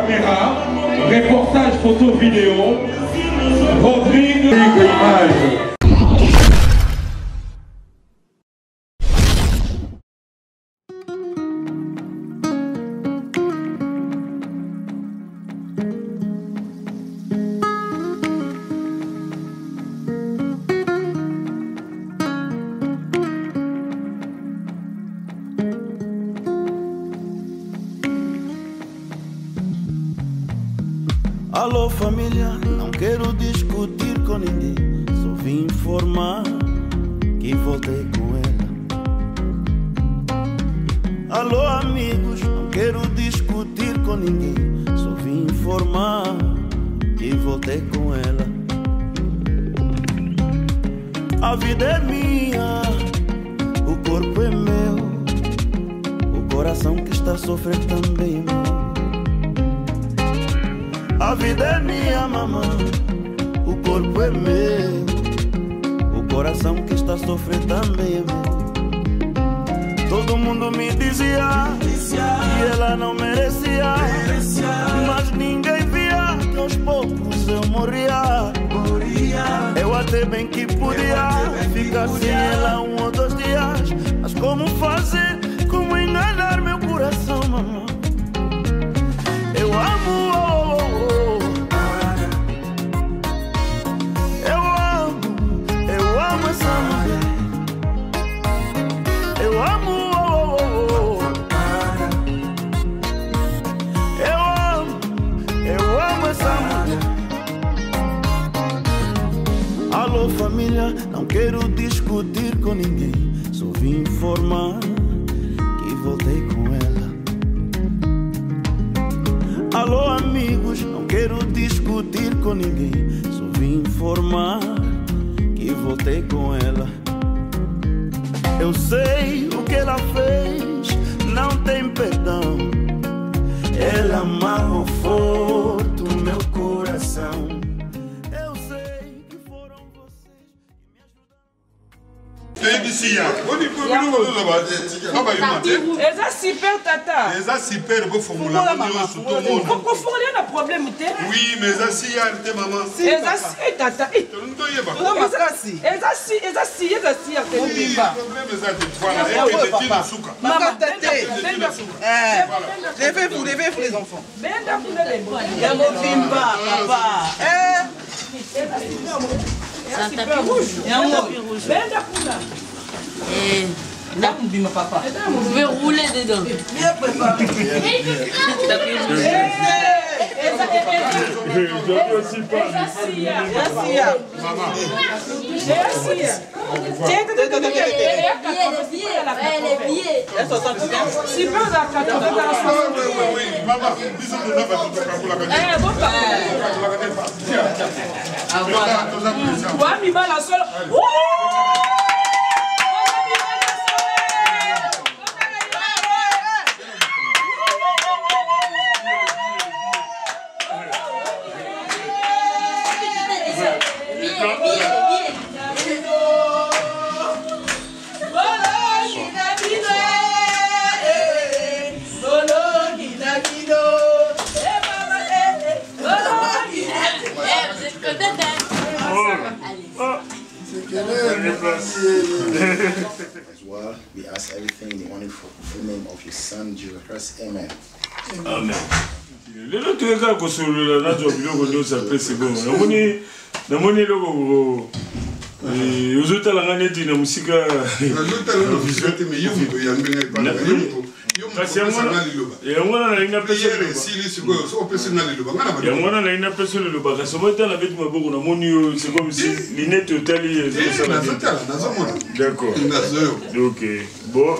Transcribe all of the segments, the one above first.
caméra, reportage photo vidéo, Rodrigue Image. Alô família, não quero discutir com ninguém, só vim informar que voltei com ela. Alô amigos, não quero discutir com ninguém, só vim informar que voltei com ela. A vida é minha, o corpo é meu, o coração que está sofrendo também é meu. A vida é minha, mamãe, o corpo é meu, o coração que está sofrendo também é meu. Todo mundo me dizia que ela não merecia, mas ninguém via que aos poucos eu morria. Eu até bem que podia ficar sem ela 1 ou 2 dias, mas como fazer, como enganar meu coração, mamãe? Eu amo. Alô família, não quero discutir com ninguém, só vim informar que voltei com ela. Alô amigos, não quero discutir com ninguém, só vim informar que voltei com ela. Eu sei o que ela fez, não tem perdão. Ela amarrou forte o meu coração. Eza super tata. Eza super beau formula. Pourquoi formula na problème te? Oui, mais eza si ya te maman. Eza si tata. Tondo yeba. Eza si ya te bimba. Problème eza te voilà, et que te tire suka. Maman tete. Levez-vous les enfants. Benda kuna le bon. Ya bimba papa. C'est un tapis rouge. Benda kuna. Papa. Vous pouvez rouler dedans. Bien préparé. As well, we ask everything in the wonderful name of your son Jesus Christ. Amen. Amen. Le loto eka kosolola na jo biloko nyonso après c'est bon. Namoni loko ozotala nga neti na musika kasi yango wana nalingi napesa liloba kasi omotala beti maboko namoni yo c'est comme si linete otali d'accord ok bon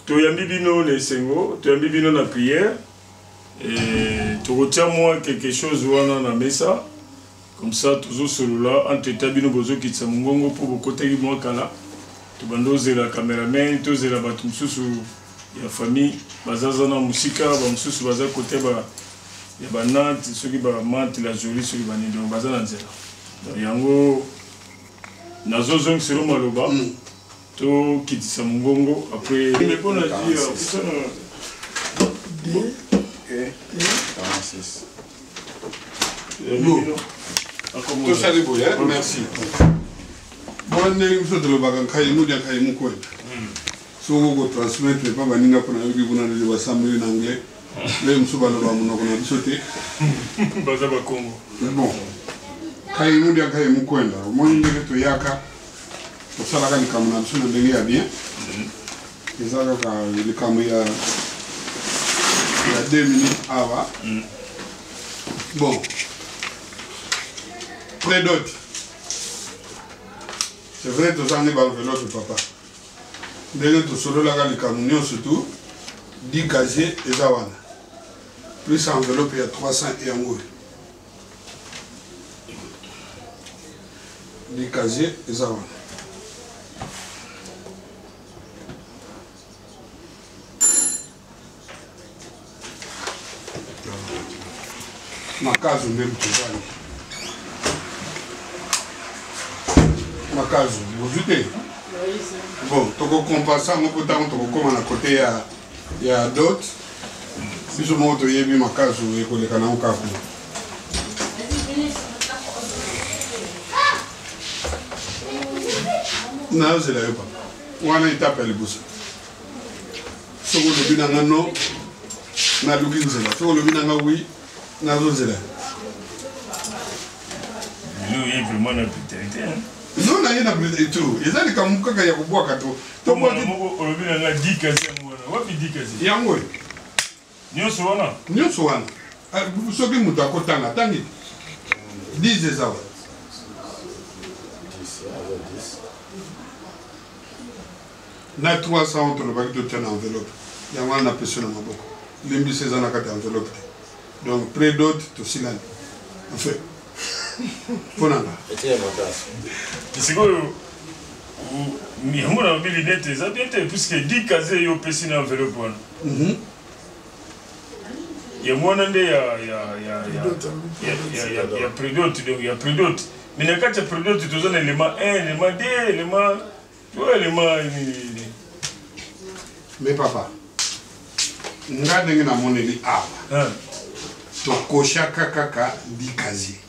toyambi bino na esengo toyambi bino na prière tokotia moi quelque chose wana na mesa comme ça toujours solola entre tabino bozo kitsa mongongo pour bokoteki moi kala tobanda ozela cameraman tozela bato mosusu ya famille bazaza na musika bamosusu baza kote ya banante soki bamante la jolie soki banini donc baza na nzela yango nazozongiselo maloba tokitisa mongongo après mais mpona dire 46. Bon. Tout ça, les merci. Bon, on est une sorte de bagan, quand il nous dit qu'il y a un coin. Si on transmettre, pas venir pour nous dire qu'on a des assemblées en anglais. Mais nous sommes pas là, on a sauté. Bon. Quand il nous dit qu'il y a un coin, moi, je vais te yaka. Pour ça, la caméra, on a bien bien. Et ça, le caméra, il y a 2 minutes avant. Bon. Près d'autres. C'est vrai que tu as enveloppe, papa. Dès que tu as là, les camions surtout, 10 casiers et Zawana. Plus enveloppe, il y a 300 et un mot. 10 casiers et Zawana. Ma case même, tu vois. Ma case, vous votez. Bon, tu as compris ça, on peut comme à côté, il y a d'autres. Si je monte, il y a ma case, je vais les canaux. Non, je ne l'ai pas. On a été appelé pour ça. Si vous le dites, non, on a l'oublié. Si vous le dites, oui, on a l'oublié. Nous, il y a vraiment une brutalité. Non, il y a une tout. Il y a des gens qui ont boire kato. Tout le monde a dit que c'est moi. What did you say? Il y a un mot. Nous sommes là. Nous sommes là. Vous savez que nous avons tangi. 10 des avants. 10. Il y a 300 entre le bac de tenir enveloppe. Il y a un appel sur le maboko. Il y a 16 ans à enveloppe. Donc, près d'autres, tout cela. En fait. C'est quoi? Mais on a oublié les lunettes, puisque 10 casiers et au PC dans l'enveloppe. Il y a moins il y a près d'autres, donc il y a près d'autres. Mais quand il y a près d'autres, tu as un élément 1, élément 2, élément. Tu vois, élément. Mais papa, nous avons mon élit A. Tu as kaka 10 casiers.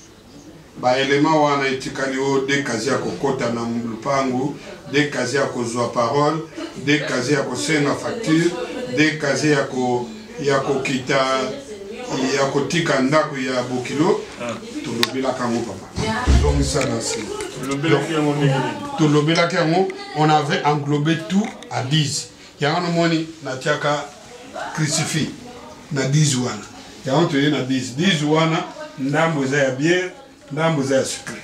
Ba élément wana itikali o des casiers à kokota na mpangu, des casiers à kozwa parole, des casiers à kosenga facture, des casiers à ko ya kokita ya kotika ndako ya bokilo, to lobela kango papa. Donc ça là c'est to lobela kango, on avait englobé tout à 10. Ya on moni na tiaka crucifix na 10 wana. Ya on te na 10 wana ndambo za bière. Dans le secret.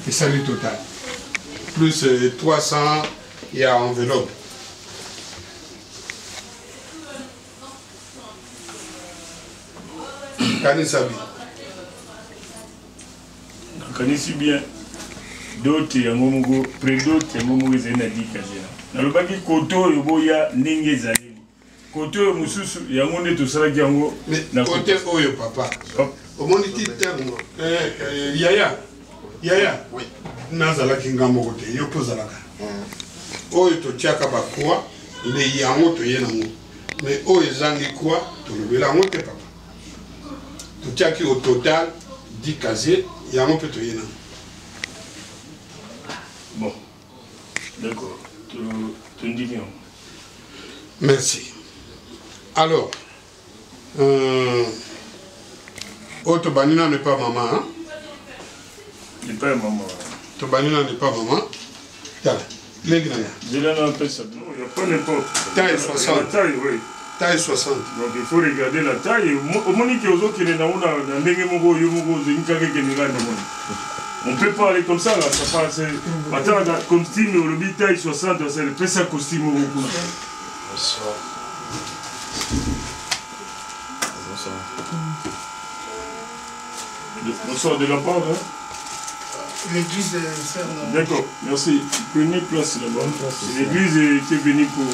Et ça le total. Plus 300, il y a enveloppe. Kanisabi. Kanisi bien. D'autres, il y a un moment, près d'autres, il y a un moment où il y a un dikazé. Dans le bac, koto, il y a n'engé zali. Koto, mususu, il y a un moment tout ça qui est en haut. Mais côté oyo papa. Au moins il dit Yaya. Oui. Nazala kingambo kote yo pozala ka. Oyo to tiaka ba quoi le yango to yenango. Mais oyo zangi quoi to lobela ngo te papa. To tiaki au total 10 casiers yango peut to yenango. Bon. D'accord. Tu me dis bien. Merci. Alors Tobanina n'est pas maman, hein? N'est pas maman. Tobanina n'est pas maman. Tiens, les grands. Je l'ai appelé ça. Non, il n'y a pas n'importe. Taille 60. La taille, oui. Taille 60. Donc il faut regarder la taille. Au moment où il est dans on ne peut pas aller comme ça, là. Ça passe. Attends, costume, le taille 60, c'est le plus costume au beaucoup. Bonsoir. Bonsoir de la part, hein? L'église est ferme. D'accord, merci. Prenez place là-bas. C'est l'église qui est venue pour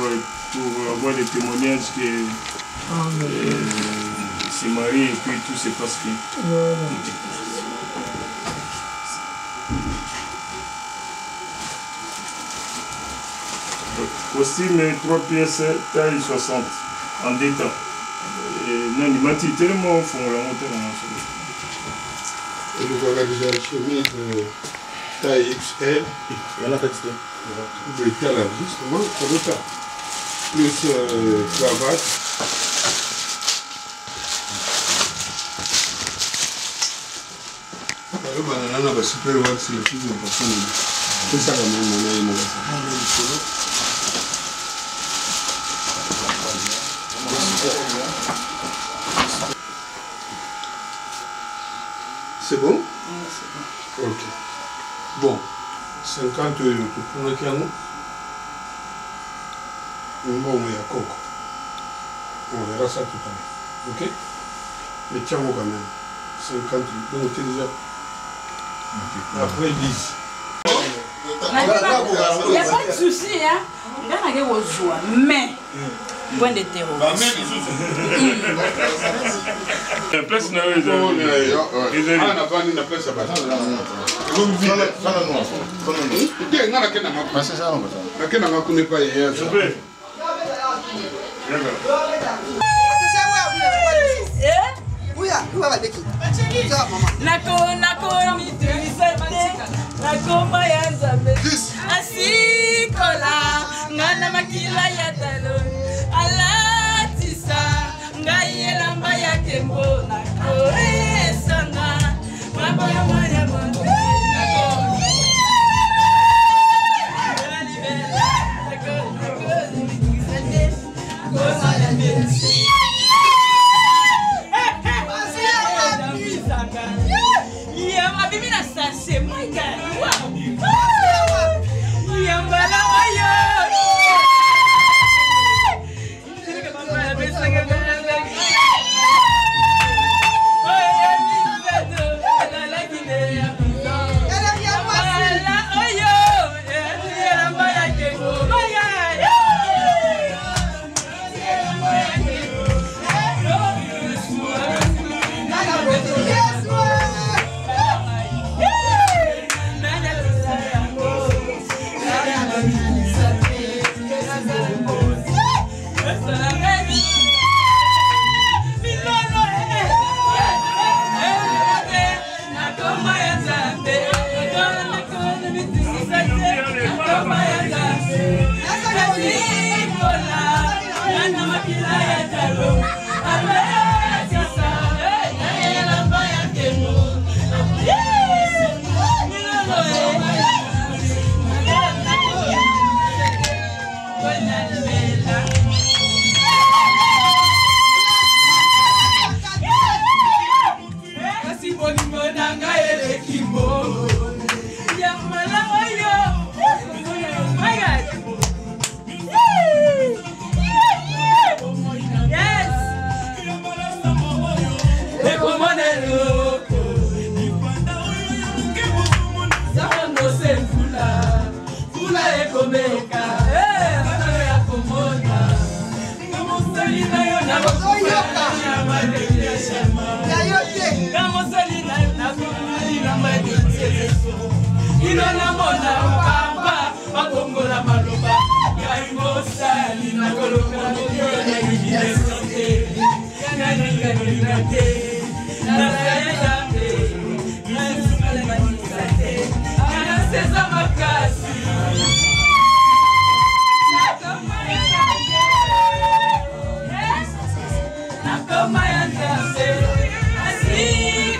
avoir des témoignages que c'est marié et puis tout se passe bien. Voilà. Costume 3 pièces, taille 60, en 2 temps. Non, il m'a dit tellement fond la montée dans Et le voilà déjà la chemise taille XL. Il y en a fait ça. Le taille justement, comme ça. Plus cravate. Le banana va super voir c'est le plus important. C'est ça quand même, on a une c'est bon? C'est bon. Ok. Bon, 50 euros, tu prends le canon. Bon, il y a coco. On verra ça tout à l'heure. Ok? Mais tiens-moi quand même. 50 euros. Donc, tu déjà. Après 10. Il n'y a pas de souci, hein. Il y a un joie, mais point de terreau. La place n'a pas Ah, n'a pas une place à battre.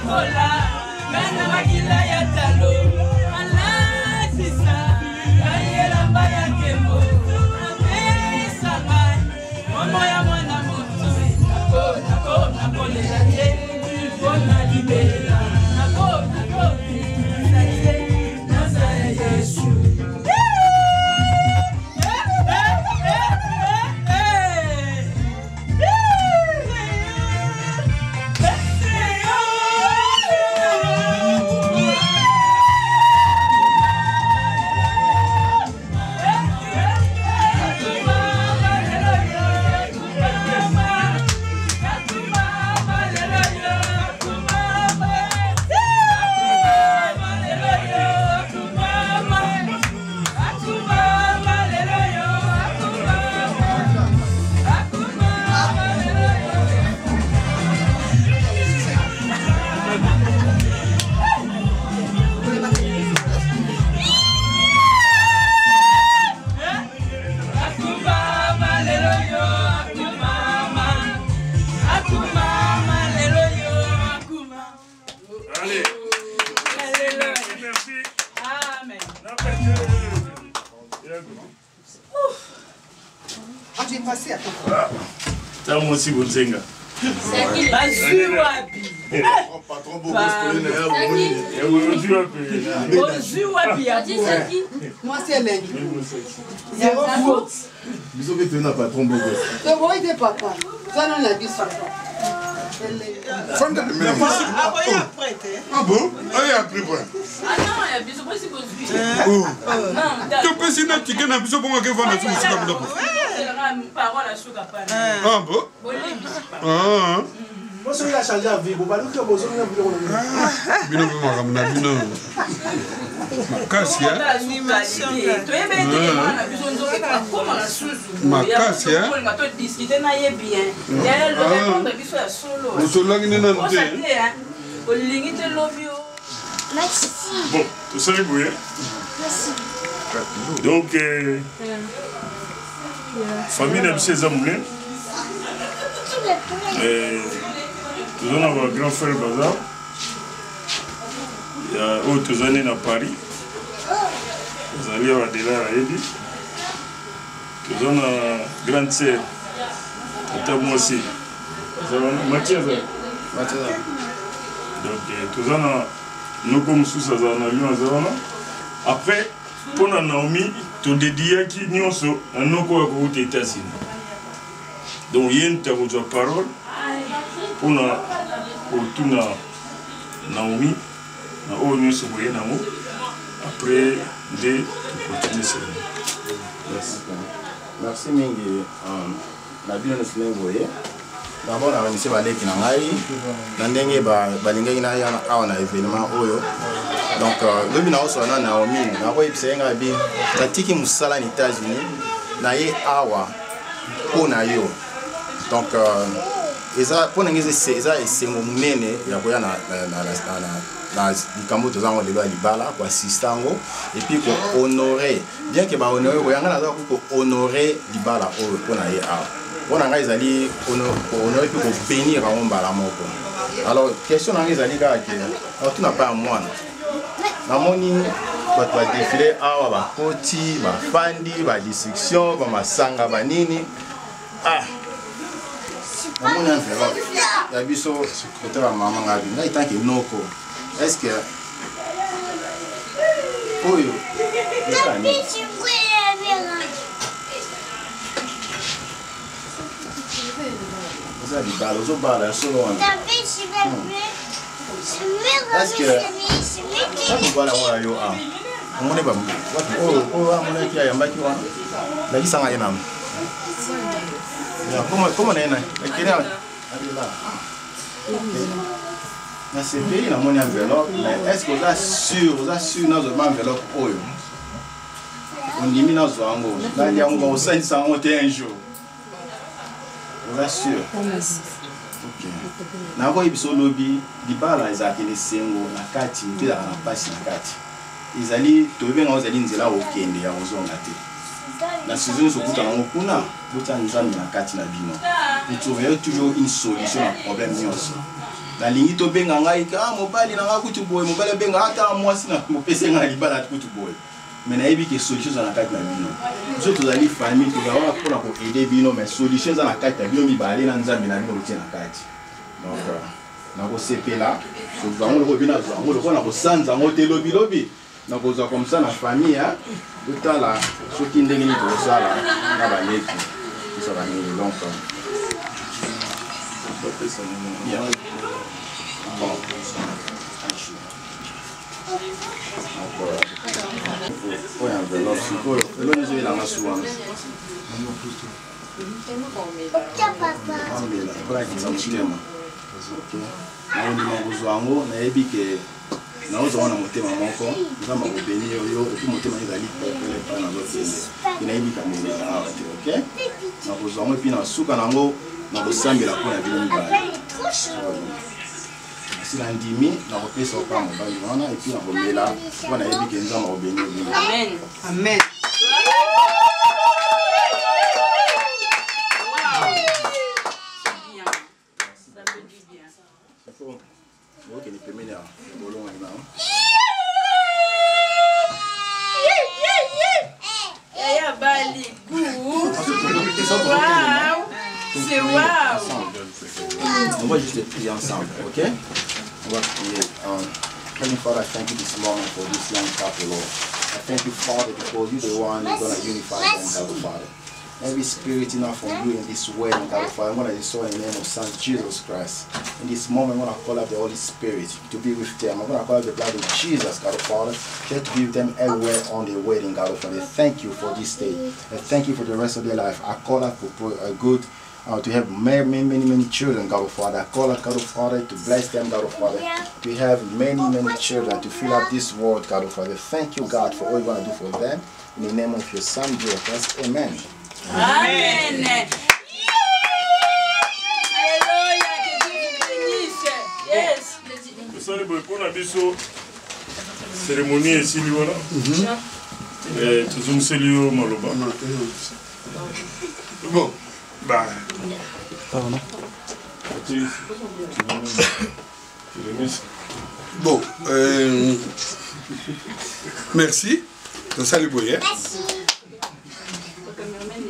Hola, gana maquila ya talo, ala sisa. Ah, tu es passé à ton T'as moi aussi, Bonzenga. Patron beau moi, c'est Hélène. Bisous que tu n'as pas trop beau. C'est bon, il est papa. Ça, non, la vie, ça. Ah bon? Ah, il a pris quoi? Ah non, il y a bisous aussi pour Tu peux signer un ticket dans le bisou pour moi que vous avez tout ça. parole à ce capable. Ah bon? Ah. Moi, celui qui a changé la vie, vous parlez que vous avez vu. Bino mama bino. Makasi ya. Animation. Tu es bien na biso nzoke comme na suzu. Makasi ya. On va te discuter na ye bien. Elle veut répondre biso ya solo. Musolangi ni nante. O lingi te lobby. Merci. Bon, tout ça est bouillé. Merci. Donc, famille de M. Zamoulin. Nous avons un grand frère Bazar. Il y a autres années à Paris. Nous allons à Dela à Ebi. Nous avons une grande sœur. Moi aussi. Mathias. Donc, nous avons nous comme sous Lyon. Après, pour Naomi, tu dédié qui nous sommes aux États-Unis. Donc, il y a une parole pour tout Naomi, après de continuer ça. Merci mingi. Na bino nsilengoye. D'abord na remercier baleki na ngai. Na ndenge balingaki na yana awa na événement oyo. Donc lobi na oso na Naomi, na ko ipsenga bi. Tatiki musala ni États-Unis. Na ye awa pona yo. Donc eza pona ngeze eza esengo munene ya koya na likambo tozango lelo ya libala ko assistango et puis ko honorer bien que ba honorer ko yanga na ko honorer libala oyo pona ye a pona nga ezali honorer puis ko bénir a mbala moko. Alors question na ezali ka ke tu n'as pas moi na moni bato ba défilé awa ba koti ba fandi ba dissection ba masanga ba nini Maman a fait la biso côté la maman a vu. Là tant que noko. Est-ce que oyo ça dit balo zo bala solo on. Est-ce que ça vous voilà moi yo a. On est pas. Oh amona ki ayamba ki wa. La ki sanga yenam. Comment on est là? C'est pays dans mon enveloppe, mais est-ce que vous êtes sûr dans votre enveloppe? On dit mis dans votre enveloppe. Là, il y a un gros 521 jours. Vous êtes sûr? Ok. Dans votre lobby, il y a des gens qui sont dans la carte, ils sont dans la passe de la carte. Ils allaient, tout le monde allait dire là, ok, il y a des gens. La saison se coûte à l'encuna, vous avez mis la carte na bino. Vous trouvez toujours une solution à problème aussi. La ligne to benga ngai ka mobile na ngakutu boy mobile benga hata mwasi na mopese ngai libala kutu boy. Mais na yebi que solution za na carte na bino. Nous tous ali famille to gawa pour ko aider bino mais solution za na carte na bino mi balé na nzambe na bino na carte. Donc na ko CP là, so bango ko bina zo, ngo ko na ko sanza ngo te lobby. Donc on a comme ça la famille hein tout temps là ce qui ndenge ni to ça là na ba leki ça va ni donc bien bon on a de l'autre support le nous est là na souvent papa voilà qui ça mutema OK na on dit mon zango na yebi que na ozo wana motema moko nzamba ko béni yo et puis motema ezali pepele pa na zote ina yibika mbele na awa te OK na ko zango puis na suka nango na ko sambela ko na bino mbala si na ndimi na ko pesa pa mobali wana et puis na ko mbela wana yibika nzamba ko béni yo Amen. Amen. OK ni pemene ya bolonga ina Ya bali. C'est waouh. On va juste prier ensemble, ok? On va prier. Heavenly Father, I thank you this morning for this young couple, Lord. I thank you, Father, because you're the one who's going to unify them, Heavenly Father. Every spirit enough from you in this way, God Father, I'm going to destroy in the name of Son Jesus Christ. In this moment, I'm going to call up the Holy Spirit to be with them. I'm going to call up the blood of Jesus, God Father, just to be with them everywhere on their wedding, God Father. Thank you for this day. And thank you for the rest of their life. I call up for a good, to have many children, God Father. I call up, God Father, to bless them, God Father. To have many children, to fill up this world, God Father. Thank you, God, for all you're going to do for them. In the name of your Son, Jesus Christ. Amen. Amen. Alléluia, que Dieu vous bénisse. Yes. Vous savez, pour la cérémonie ici, voilà. Tous nous saluons Maloba. Bon, bah. Bon, merci. Salut Boyer. Merci.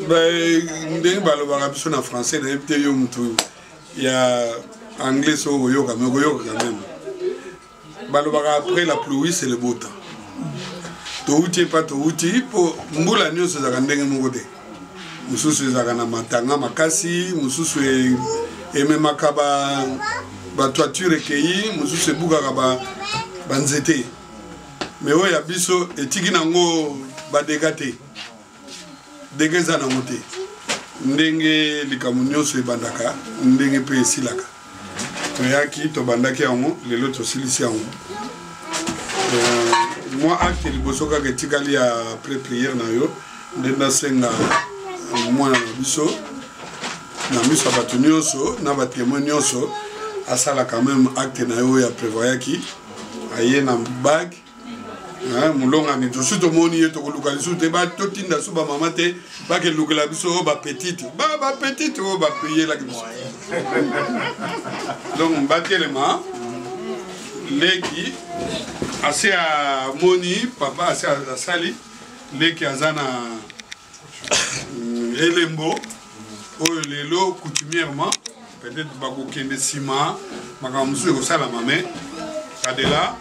Ben, balobaka biso na français na yebite yo mutu ya anglais so goyoka mais goyoka quand même. Balobaka après la pluie c'est le beau temps. Touti pas touti po mbula nyonso zaka ndenge moko te. Mususu zaka na matanga makasi, mususu ememaka ba toiture ekei, mususu ebukaka ba nzete. Mais oya biso etiki nango ba dégate. Degeza na mote ndenge likamu nyonso ebandaka ndenge pe esilaka toyaki tobandaki yango lelo tosilisi yango moi acte liboso kaka etikali ya après prière na yo nde nasenga mwana na biso na miso ya bato nyonso na batémoin nyonso asala quand même acte na yo ya prévoyaki aye na bague mulonga ni tosu tomoni ye tokoluka lisu te ba totinda su ba mama te ba ke lukela biso ba petite o ba payer la biso donc batelema leki assez à moni papa assez à sali leki azana elembo oyo lelo coutumièrement peut-être ba ko kende sima makamusu ko sala mame adela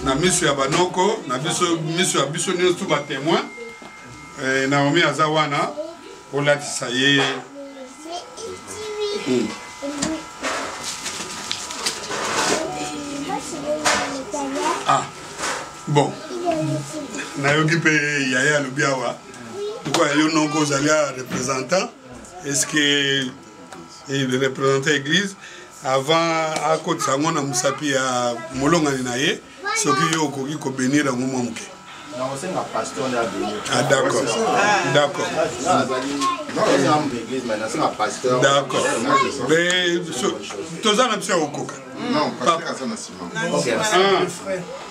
na miso ya banoko na miso ya biso nyonso ba témoin Naomi aza wana olatisa ye bon nayoki mpe yaya alobi awa pourquoi yo noko ozali représentant est-ce que le représentant église avant akotisa yango na mosapi ya molongani na ye soki yo okoki kobénir yango mwa moke. Ah d'accord, d'accord. D'accord. Mais toza na biso ya kokoka. Non, parce que ça na ciment.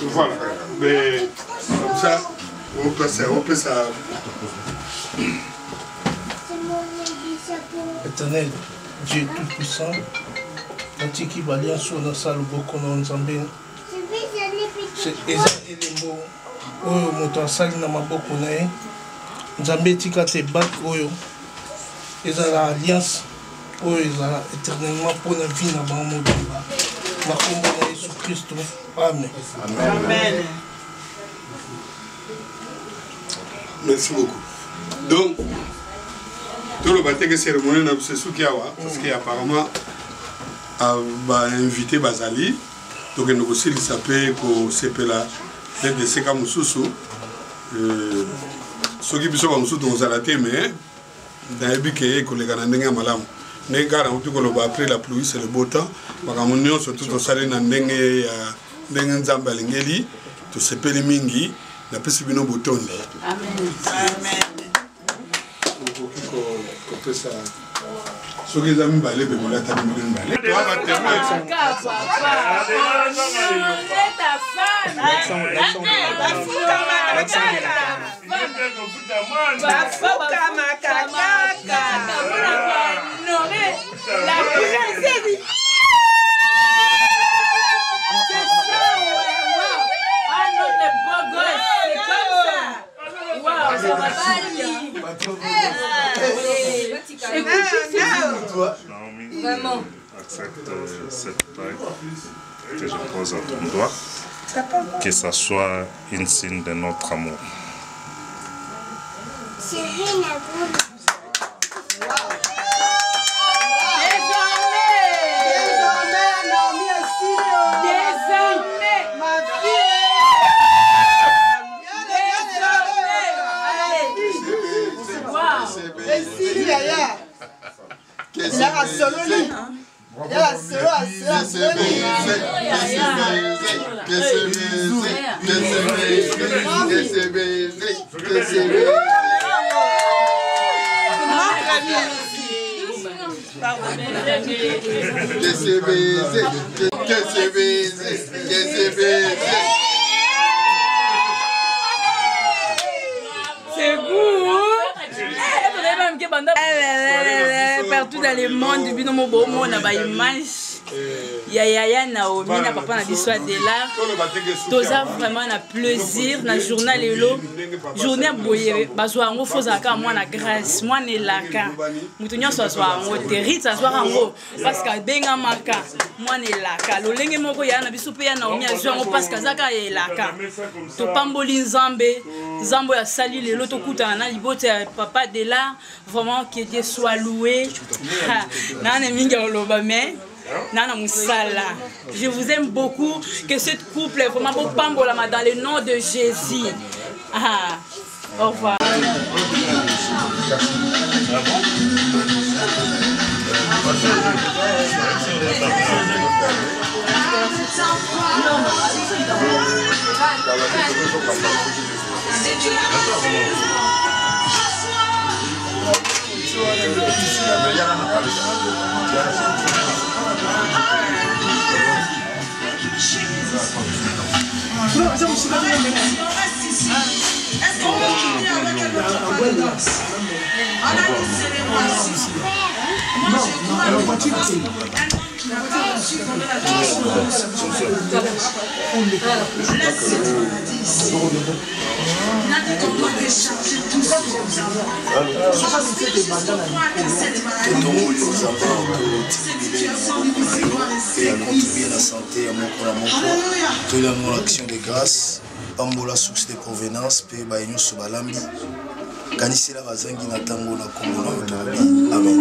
Voilà. Mais comme ça, on peut ça. Éternel, Dieu tout-puissant, Antiki Balian sur la salle beaucoup dans Nzambé. C'est les mots. Oyo moto asali na maboko na ye Nzambe tika te bat oyo ezala alliance oyo ezala éternellement pour la vie na bango mobimba na kombo na Yesu Kristo. Amen. Amen. Merci beaucoup. Donc tout le bâtiment cérémonie na biso suki awa parce que apparemment ba invité bazali donc nous aussi il s'appelle ko sepela de seka mususu soki biso ba mususu tozala te mais nayebi ke kolega na ndenge ya malamu ndenge kaka nauti koloba après la pluie c'est le beau temps makambo nyonso tu tosali na ndenge ya ndenge nzambe alingeli tosepeli mingi napesi bino botondi. Amen. Amen. okoki kopesa soki eza mibale pe molata mibale mibale toa batemoin toi. Naomi, Vraiment. accepte cette bague que je pose à ton doigt, que ça soit une signe de notre amour. C'est cool. Partout dans le monde, depuis nos beaux mots, on a pas image. Yaya Naomi, na papa na biso de l'art. Toza vraiment na plaisir na journal lelo. Journée boye bazwa ngo foza ka moi na grâce, moi ne laka. Mutunya so so ngo terite so ngo parce que benga maka, moi ne laka. Lo lenge moko ya na biso pe ya Naomi azwa ngo parce que zaka e laka. To pamboli nzambe, nzambo ya sali lelo to kuta na libote ya papa de l'art, vraiment que Dieu soit loué. Na na minga loba mais Nana Moussala, je vous aime beaucoup. Que cette couple est vraiment beau pambolama dans le nom de Jésus. Ah, au revoir. Est-ce qu'on peut finir avec un autre paradoxe? On a une célébration. Moi, je crois que on a dit qu'on doit décharger tout ce que nous avons. Je crois que cette maladie, cette situation difficile doit rester ici. La santé, tout l'amour, l'action de grâce, pambola source de provenance, pe baïnyo subalambi, kanisila bazangi na tango na kombo na yotobi. Amen.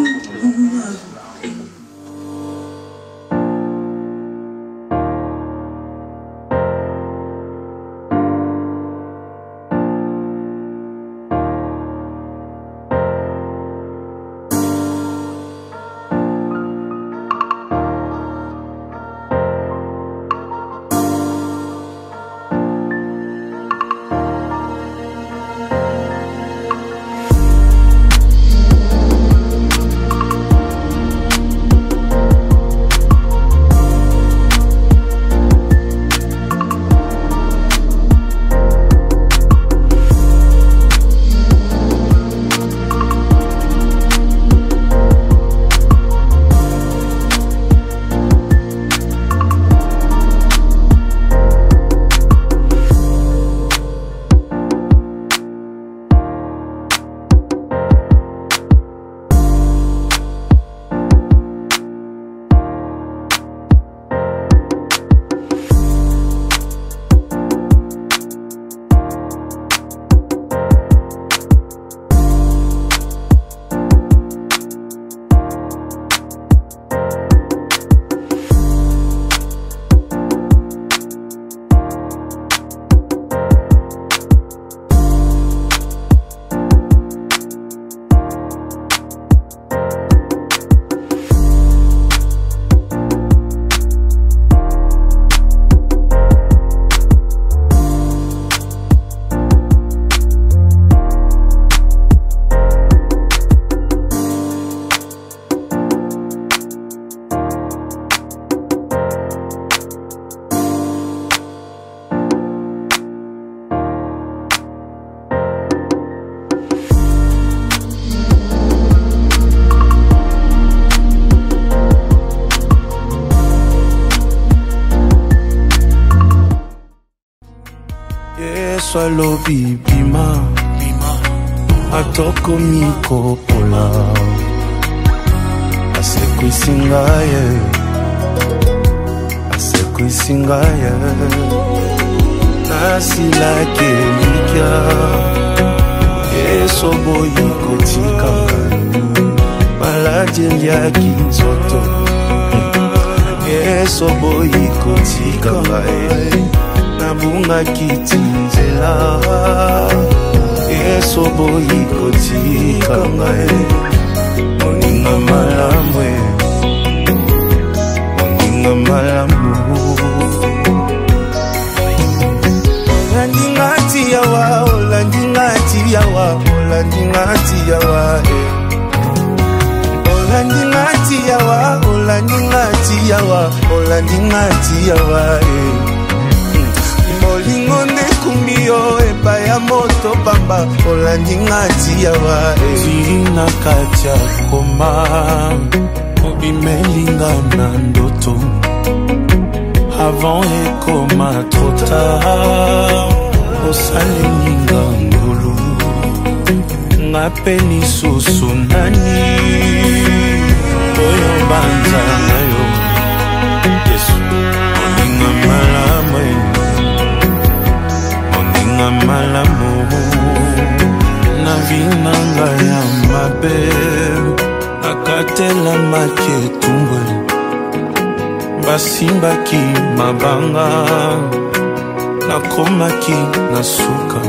Swallow bima atoko mikopola singaye singaye nasilaki elikya esoboyi kotikanga maladi eliaki nzoto esoboyi kotikanga nabungaki ti nzela esoboyi kotikanga moninga malamu moninga malamu olandingati yawa olandingati yawa olandingati yawa olandingati yawa olandingati yawa olandingati yawa molingo ndekumbi yo epai ya moto pamba olandingati yawa tina kati ya koma obimelinga na ndoto avant ekoma trop tard osalinga ngulu ngape lisusu nani oyo banza na yo yesu oninga malamu oninga malamu na vinanga ya mabe nakatela maki etumbwe basimbaki mabanga nakomaki na suka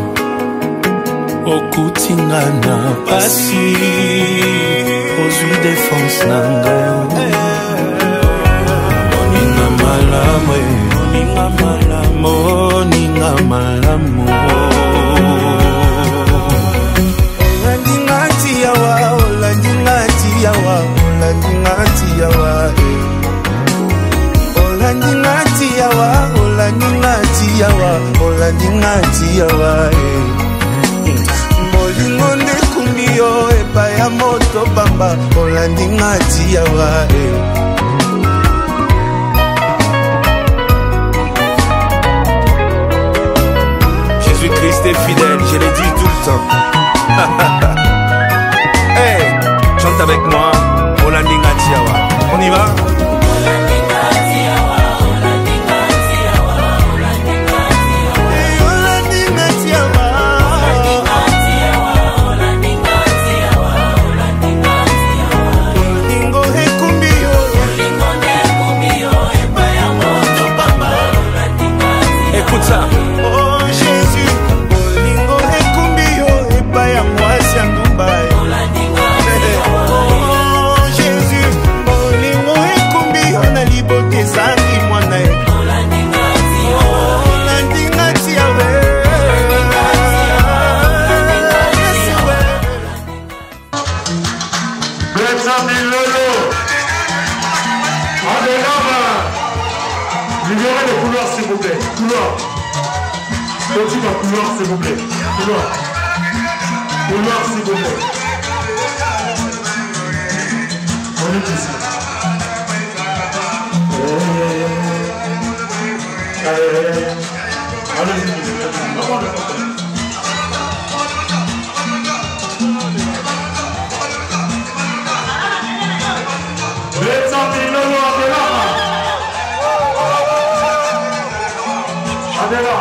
okutinga na pasi ozwi defense na ngai oninga malamu oninga malamu oninga malamu olandingati yawa olandingati yawa olandingati yawa olandingati yawa olandingati yawa olandingati yawa molingo ndekumbi yo epai ya moto pamba olandingati yawa Jésus-Christ est fidèle, je l'ai dit tout le temps. Hey, chante avec moi, olandingati yawa. On y va? Oh Jésus, olingo ekumbi yo epai ya mwasi ya Dubai. Oh Jésus, olingo ekumbi yo na liboke ezangi mwana ye. Olandingati yawe. Libérez les couloirs s'il vous plaît. Couloir. Continue dans le couloir s'il vous plaît. Couloir. Couloir s'il vous plaît. On est ici. Allez-y. Allez là.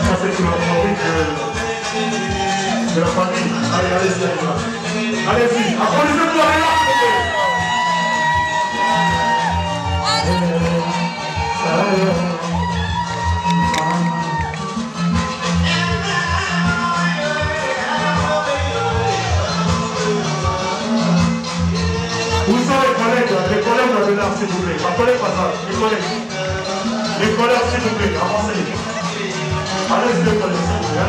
Ça c'est une fabrique de la famille. Allez, allez-y. Allez-y. Applaudissez-moi, allez là. Où sont les collègues? Les collègues de l'art, s'il vous plaît. Ma collègue passage, les collègues. Les collègues, s'il vous plaît, avancez. Allez-y, les collègues, s'il vous plaît.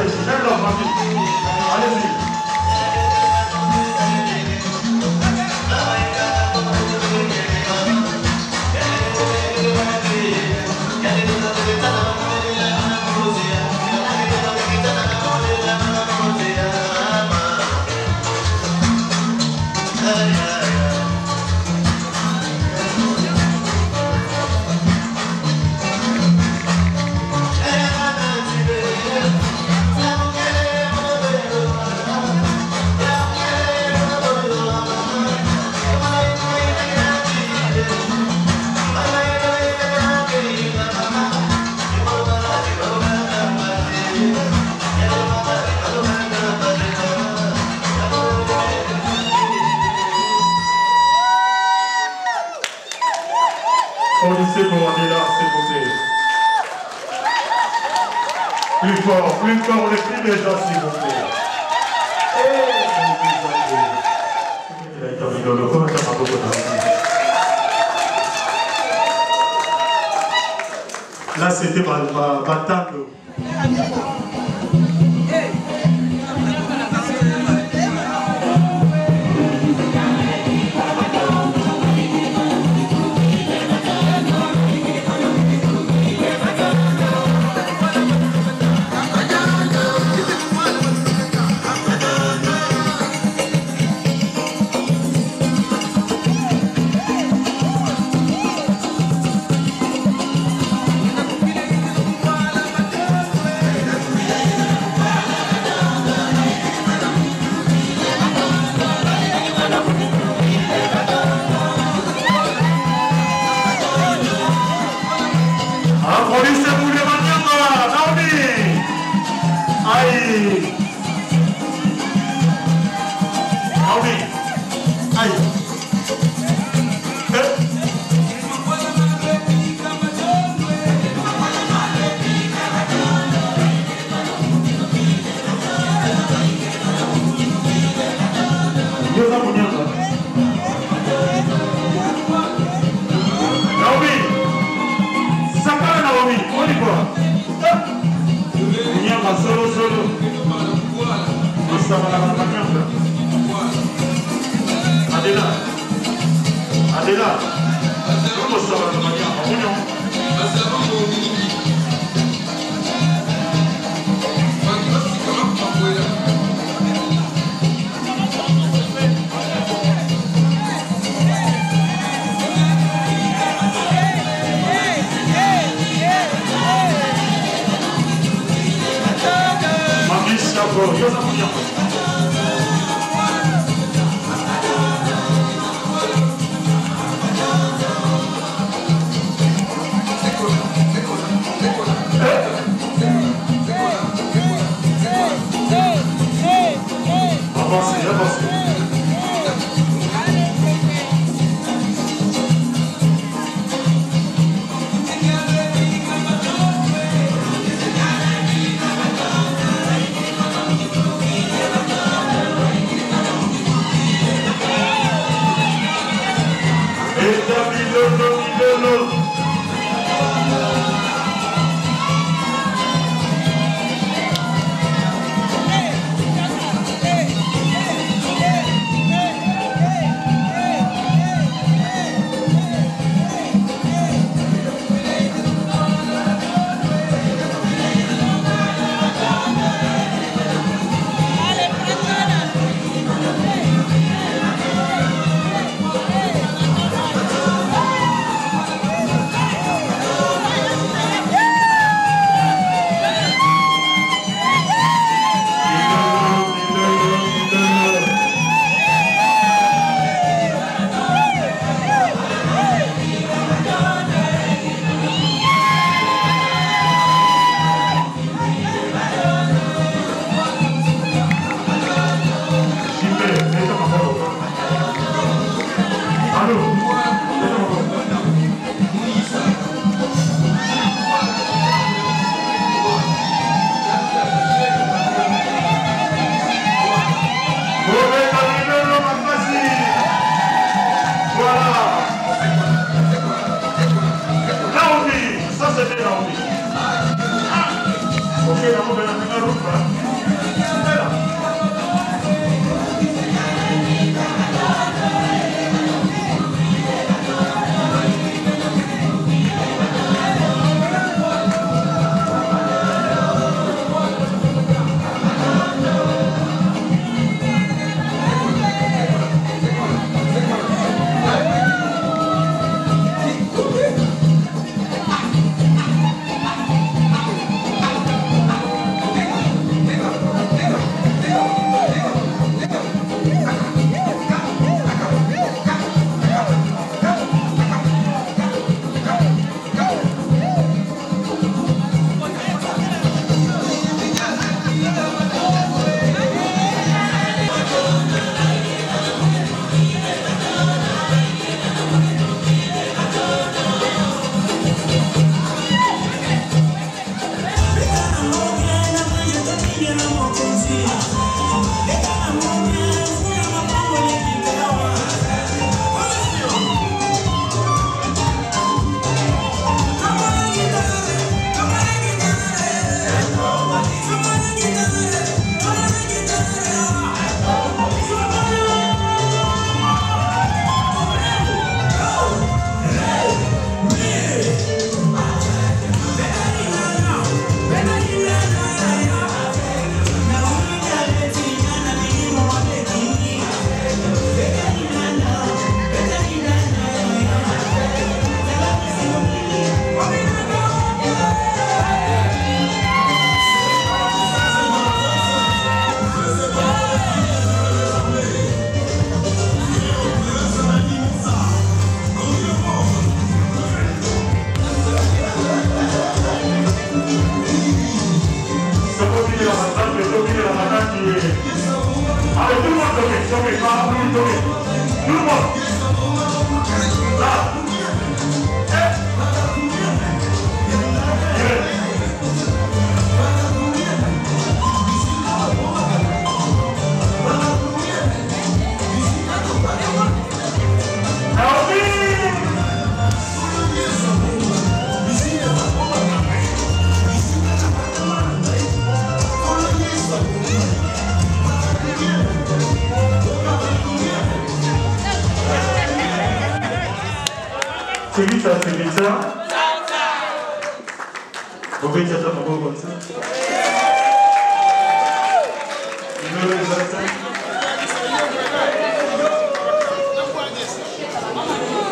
Plus fort, les cris des gens, s'il vous plaît. Là, c'était ma table.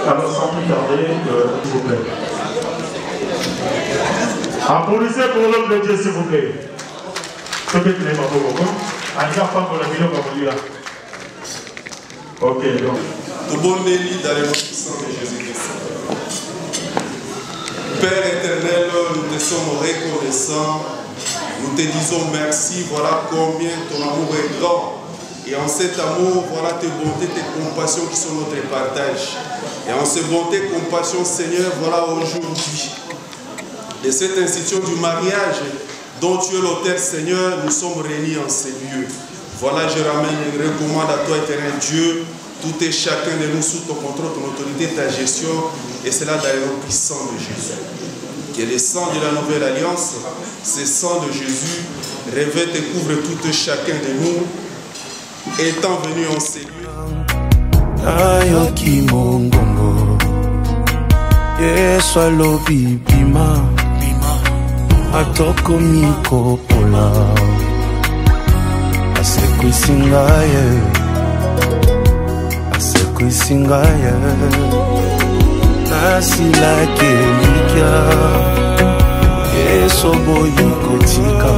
Alors sans plus tarder, s'il vous plaît. Applaudissez pour l'homme de Dieu, s'il vous plaît. Peut-être qu'il n'est pas beaucoup. Il n'y a pas pour la vidéo comme on dit là. Ok, donc. Tout bon délit dans le nom puissant de Jésus-Christ. Père éternel, nous te sommes reconnaissants. Nous te disons merci. Voilà combien ton amour est grand. Et en cet amour, voilà tes bontés, tes compassions qui sont notre partage. Et en ces bontés et compassions, Seigneur, voilà aujourd'hui, de cette institution du mariage dont tu es l'auteur, Seigneur, nous sommes réunis en ces lieux. Voilà, je ramène et recommande à toi, éternel Dieu, tout et chacun de nous sous ton contrôle, ton autorité, ta gestion, et cela dans le nom puissant de Jésus. Que le sang de la nouvelle alliance, ce sang de Jésus, revête et couvre tout et chacun de nous, étant venu en ces lieux. Ayoki mongongo Yesu alobi bima atoko mikopola asekwisi ngaye nasilaki elikya Yesu boyi kotika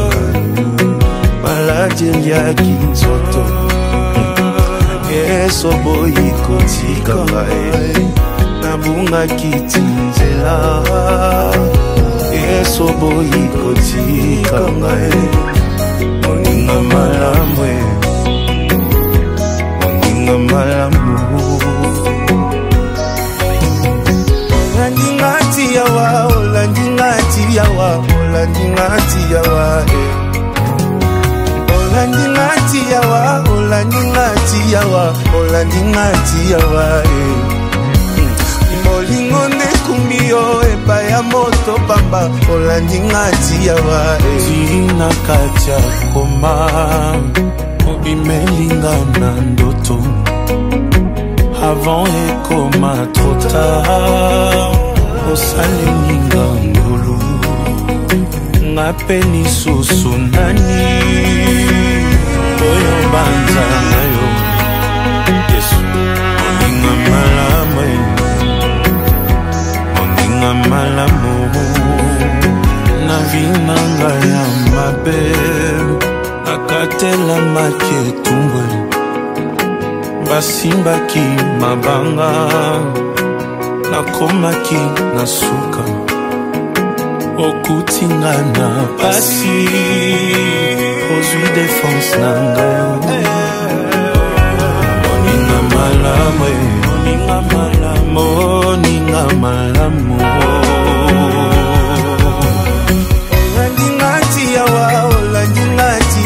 maladi eliaki nzoto Yesu boyi kotika ngaye nabungaki nzela Yesu boyi kotika ngaye moninga malamu moninga malamu olandingati yawa olandingati yawa olandingati yawa olandingati yawa olandingati yawa olandingati yawa molingo ndekumbi yo epai ya moto pamba olandingati yawa tina kati ya koma obimelinga na ndoto avant ekoma trop tard osalelinga ngolu ngape lisusu nani oyo banza na yo Yesu olinga malamu olinga malamu na vina nga ya mabe nakatela maki etumbwe basimbaki mabanga nakomaki na suka okutinga na pasi ozwi defense na ngai moninga malamu moninga malamu moninga malamu olandingati yawa olandingati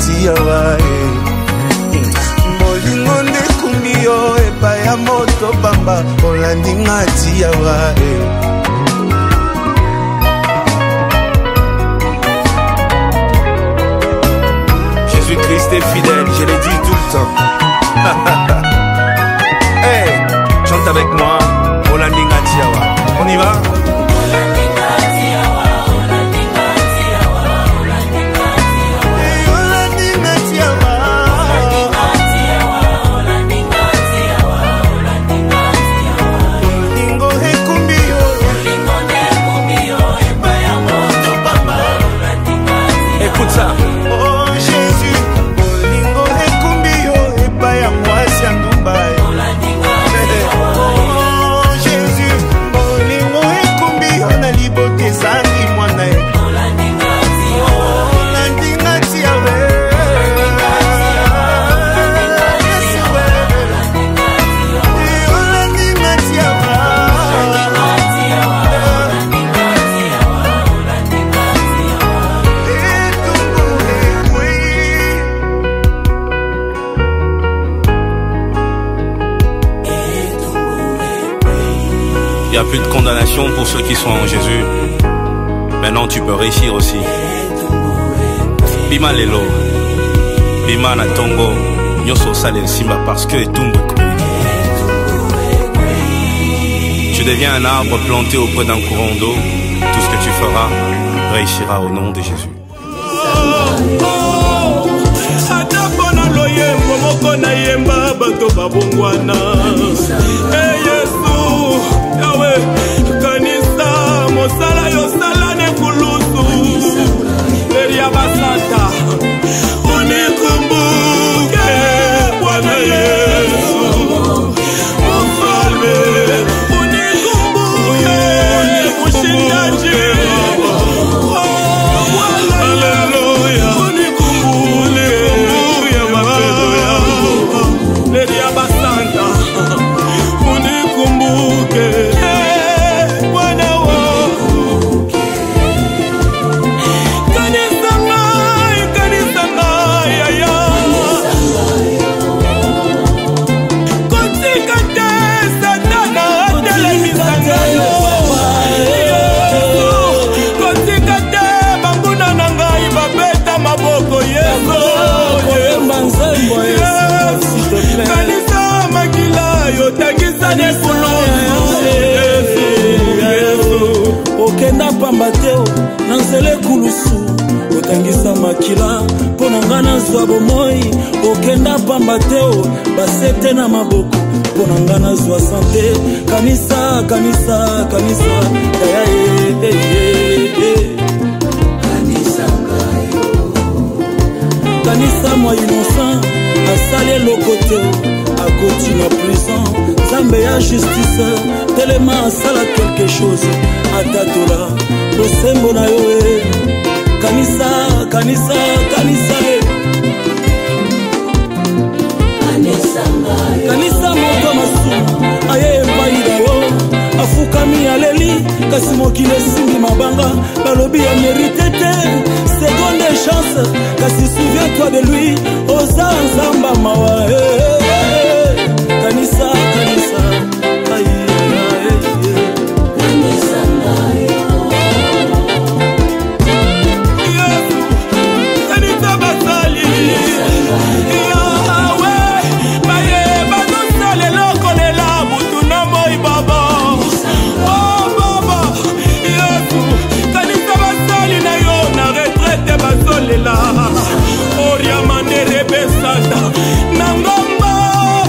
tiawa bolingo nde kumbi yo epai ya moto pamba olandi nga tiawa Jésus-Christ est fidèle, je l'ai dit tout le temps. Hey, chante avec moi, Olandinga Tiawa. On y va? Écoute ça. Oh Jésus, bolingo ekumbi yo epai ya mwasi ya ndumba. Oh Jésus, bolingo ekumbi yo na libote ezangi mwana ye. Olandinga tiawe. Olandinga tiawa. Il n'y a plus de condamnation pour ceux qui sont en Jésus. Maintenant tu peux réussir aussi. Bima lelo, bima na tongo, nyoso sale simba parce que tumbo. Tu deviens un arbre planté auprès d'un courant d'eau. Tout ce que tu feras réussira au nom de Jésus. Kanisa mosala yosala nekulusu Eria basanta unikumbuke Bwana Yesu Mfalme unikumbuke Mshindaji Haleluya unikumbuke mapendo yako Eria basanta unikumbuke Kanisa makila yotakisa okenda pamba teo na nzela ekulusu otangisa makila mpo na nga nazwa bomoi okenda pamba teo basete na maboko mpo na nga nazwa sante kanisa kanisa kanisa kanisa moi innocent asali eloko te akoti na prison nzambe ya justice telema asala quelque chose atatola bosembo na yo kanisa kanisa kanisa kanisa moto masumu aye epai na yo afukami aleli kasi mokili esimbi mabanga balobi ya mérite te seconde chance kasi souviens-toi de lui oza nzamba mawa kanisa kanisa kanisa kanisa basali yawe baye bazosala lokolela butu na moi baba oh baba yesu kanisa basali na yo na retraite bazolela oriamandere besanda na ngomba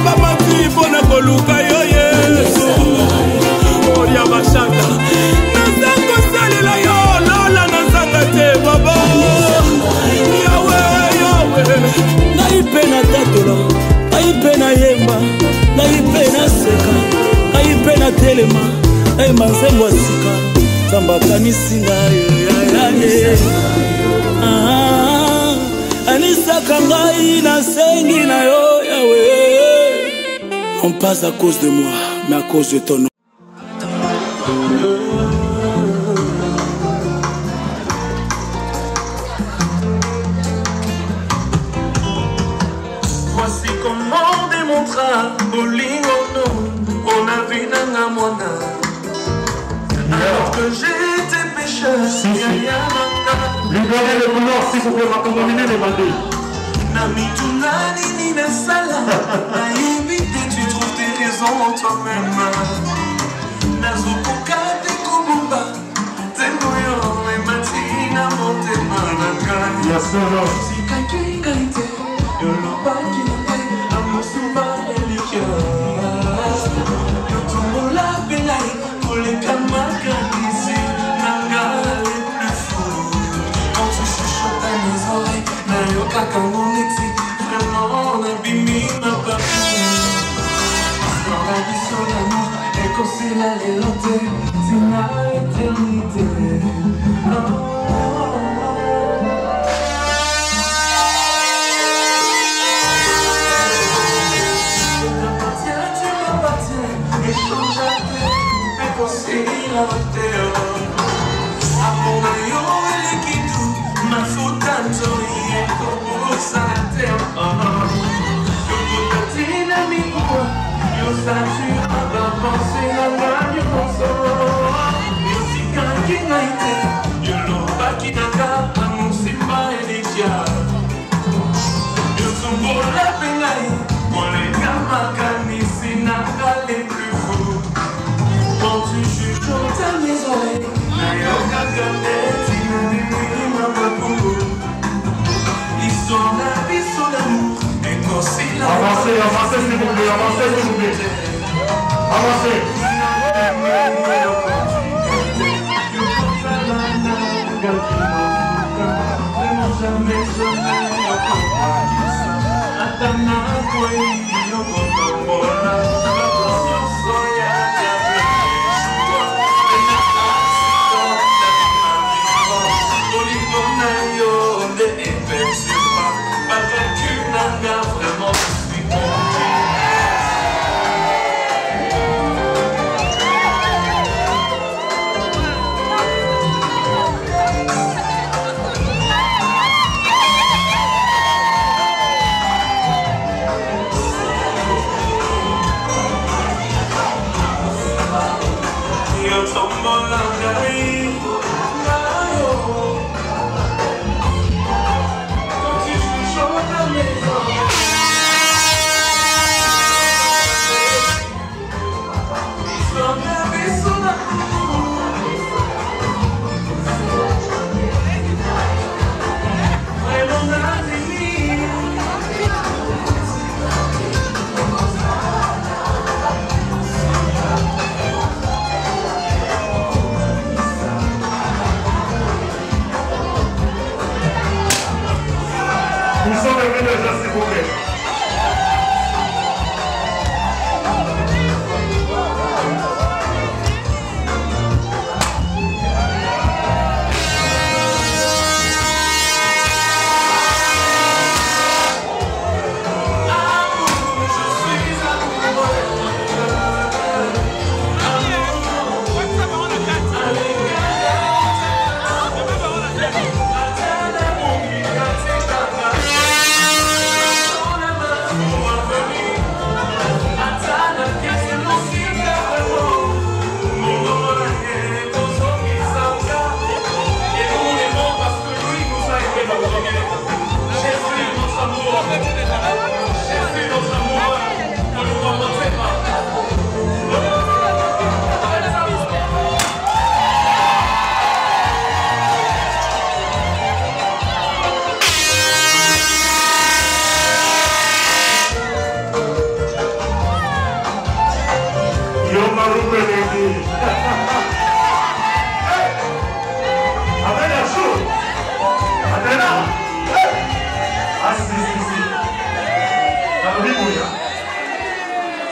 bamati mpona koluka yo yesu oria bashanda naza kosalela yo lola nazanga te baba yawe yawe ngai mpe na tatola ngai mpe na yemba ngai mpe na seka ngai mpe na telema nayemba nzembo ya sika nzambe akanisi ngai anisaka ngai nasengi na yo yawe non pas à cause de moi mais à cause de ton nom. bolingono mpona vi nanga mwana alors que j'étais pécheur yaya nanga libérez le boulot s'il vous plaît makomamine les bandits na mituna nini nasala nayebi te tu trouves tes raisons en toi-même nazokoka te kobomba nzembo yo ematina motema na ngai sikaki ngai te yolobaki na ngai amosuba elikio yotombola mpe ngai koleka makanisi na ngai le plus fou quand tu chuchotes à mes oreilles nayokaka moneti vraiment nabimi mapapu dans la vie sur l'amour ekosila lelo te tina éternité quand tu chuchotes à mes oreilles, nayoka kaneti nabimi mapapu. L'histoire la vie sur l'amour, et quand c'est la avancez, avancez s'il vous plaît, avancez s'il vous plaît. Avancez. Vraiment, je suis content. Nous sommes venus déjà, s'il vous plaît.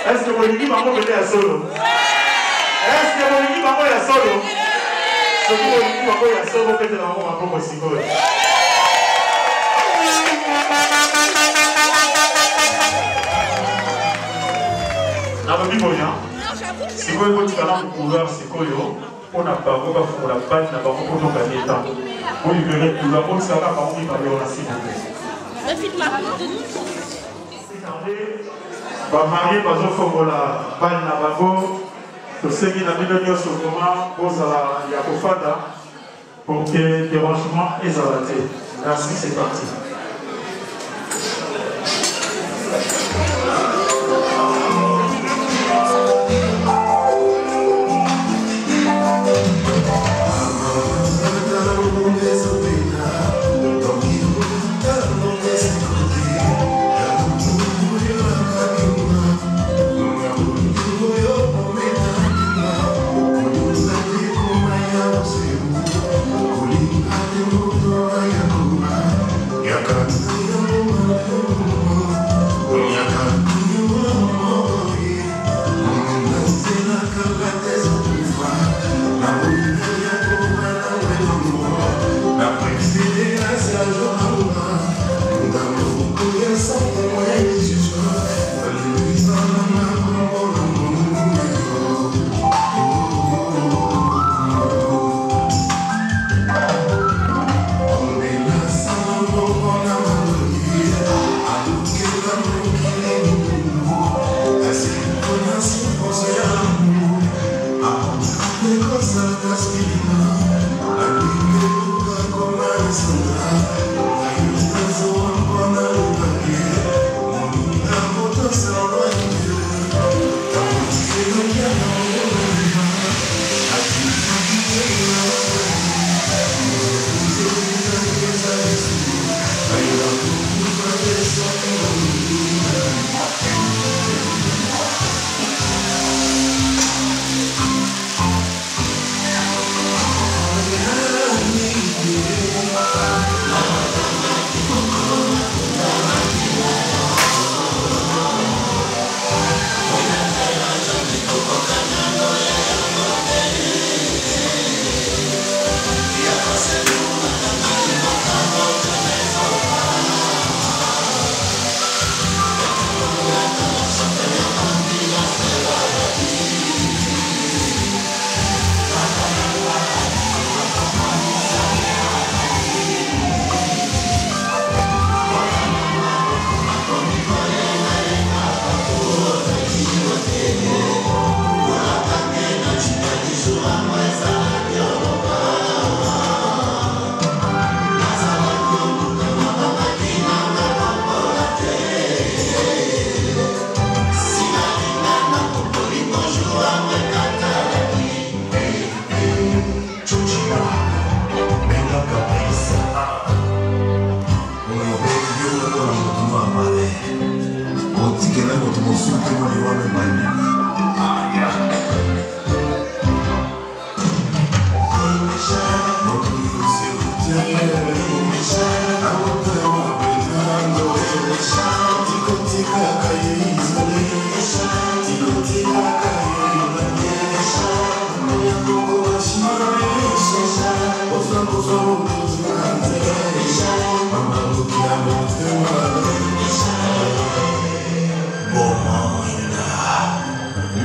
Est-ce que vous dites maman venez à solo? Est-ce que vous dites maman à solo? Ce que vous dites maman à solo, faites la maman à propos ici. Si vous voulez que couleur, c'est quoi? On n'a pas pour la panne, n'a pas pour nous gagner temps. Vous libérez tout le monde, ça va pas vous parler au s'il vous plaît. bamarié bazofongola bana na bango tosengi na bino nyonso vraiment bozala ya kofanda pour que dérangement ezala te. Merci, c'est parti.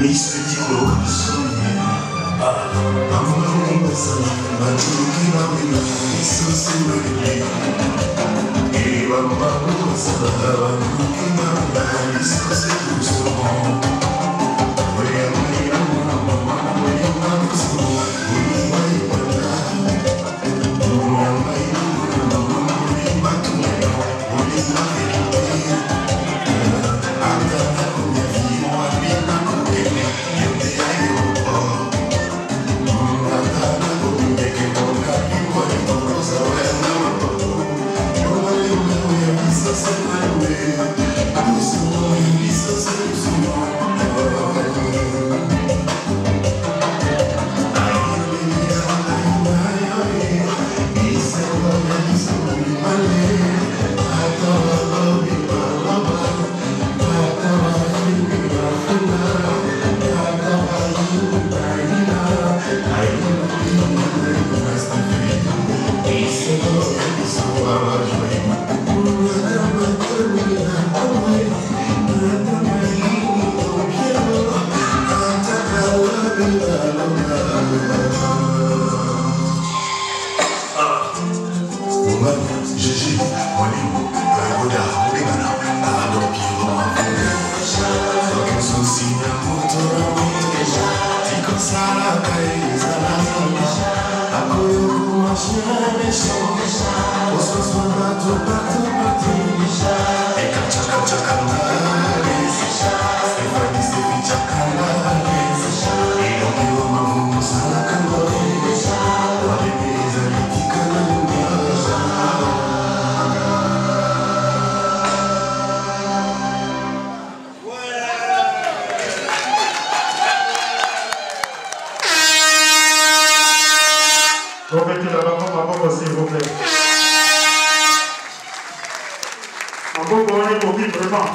This is S'il vous plaît. Encore on est pour qui vraiment?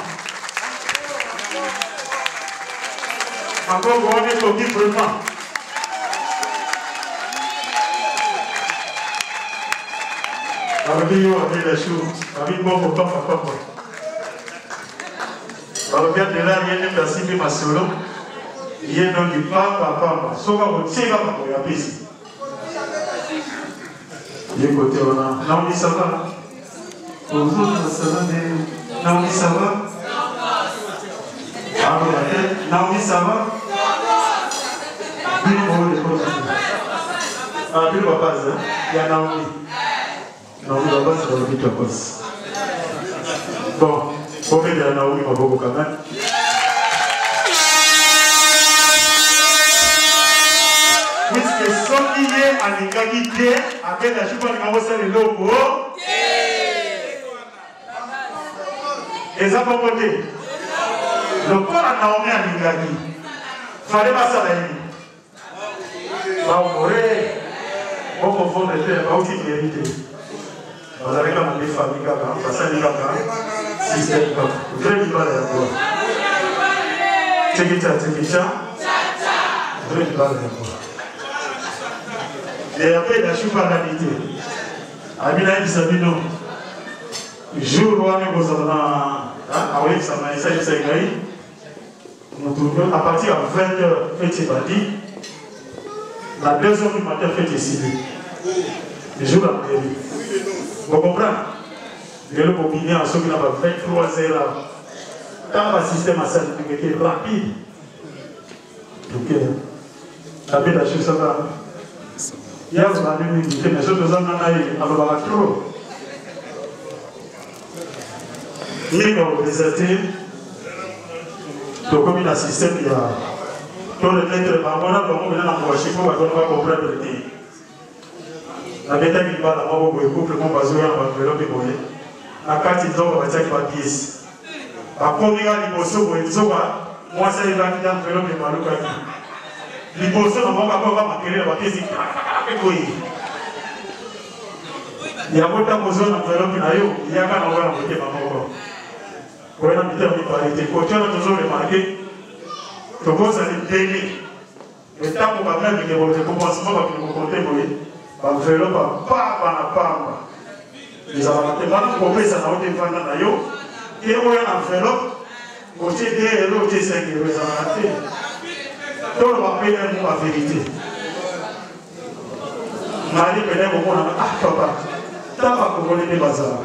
Encore on est pour qui vraiment? Avec lui, on a des choux. Avec moi, on va pas. Alors, bien de là, il y a des personnes qui m'ont solo. Il y a donc du papa. Sauf qu'on tient là pour la piste. Du côté, on a. Naomi, ça va? Bonjour, ça va? Naomi, ça va? Ah, Naomi, ça va? Ah, puis le papa, il y a Naomi. Naomi, papa, c'est le petit papa. Bon, pour faire de la Naomi, on va beaucoup quand même. Puisque ce qui est à l'égalité, avec la choupa de Mamo, c'est le logo. Et ça, pour côté. Le corps à Naomi à l'égalité. Il fallait pas ça là. Va au moré. Bon, pour fond de terre, va aussi mériter. Vous avez quand même des familles, parce que les gars, système, vous avez du mal à la voir. Tchekita. Vous avez du mal à la voir. Et après, la choupa d'habité. Amina Bisabino. Jour où on est posé à partir de 20h, fête bâti. La 2h du matin, fête ici. Le jour après. Vous comprenez? Le combiné en ce qui n'a pas 23 heures. Quand le système a été rapide. Ok. La paix, la chose, ça va. Il y a une unité, mais je vous en ai trop. Il y a des athées. Donc, comme il a un système, il y a. Quand le lettre par moi, on va l'envoyer pour comprendre le thé. La bêta qui va là-bas, on va couper mon bazooka, on va faire le décoller. La carte, ils ont va faire une pièce. La première, il faut se voir, moi, c'est là qui a fait le décoller. Il faut se voir, on va marquer la pièce. Il y a beaucoup de besoin de faire le décoller. Il y a qu'à envoyer la beauté, maman. Pour une habitude de parler, quand tu as toujours remarqué, tu commences à le délai. Le temps pour pas même le commencement, pour que vous comptez, vous faites le pas. Les avantages, maintenant, vous pouvez s'en aller pendant la yo. Et vous avez un enveloppe, vous avez 2 euros, vous avez 5 euros. Les avantages. Donc, on va payer la vérité. Marie Pénèque, on va dire, ah, papa, tu n'as pas compris les bazars.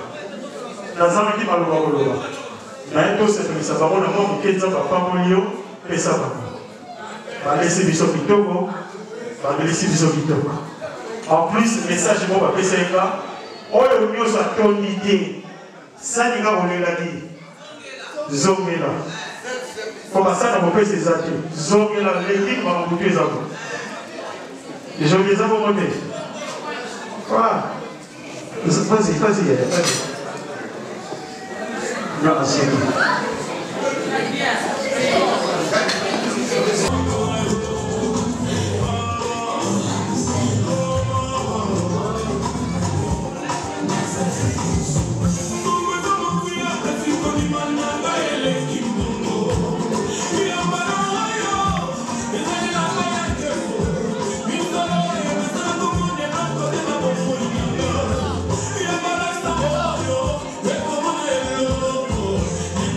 La zone qui m'a le voir. Mais tout c'est ça va on a mon qui est papa molio et ça va laisser du sopitoko va laisser du sopitoko en plus message bon va passer là oh le mieux ça ton idée ça n'y va on l'a dit zongela comme ça on peut ces actes zongela l'équipe va monter les autres et je les ai monter voilà vas-y Merci.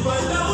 But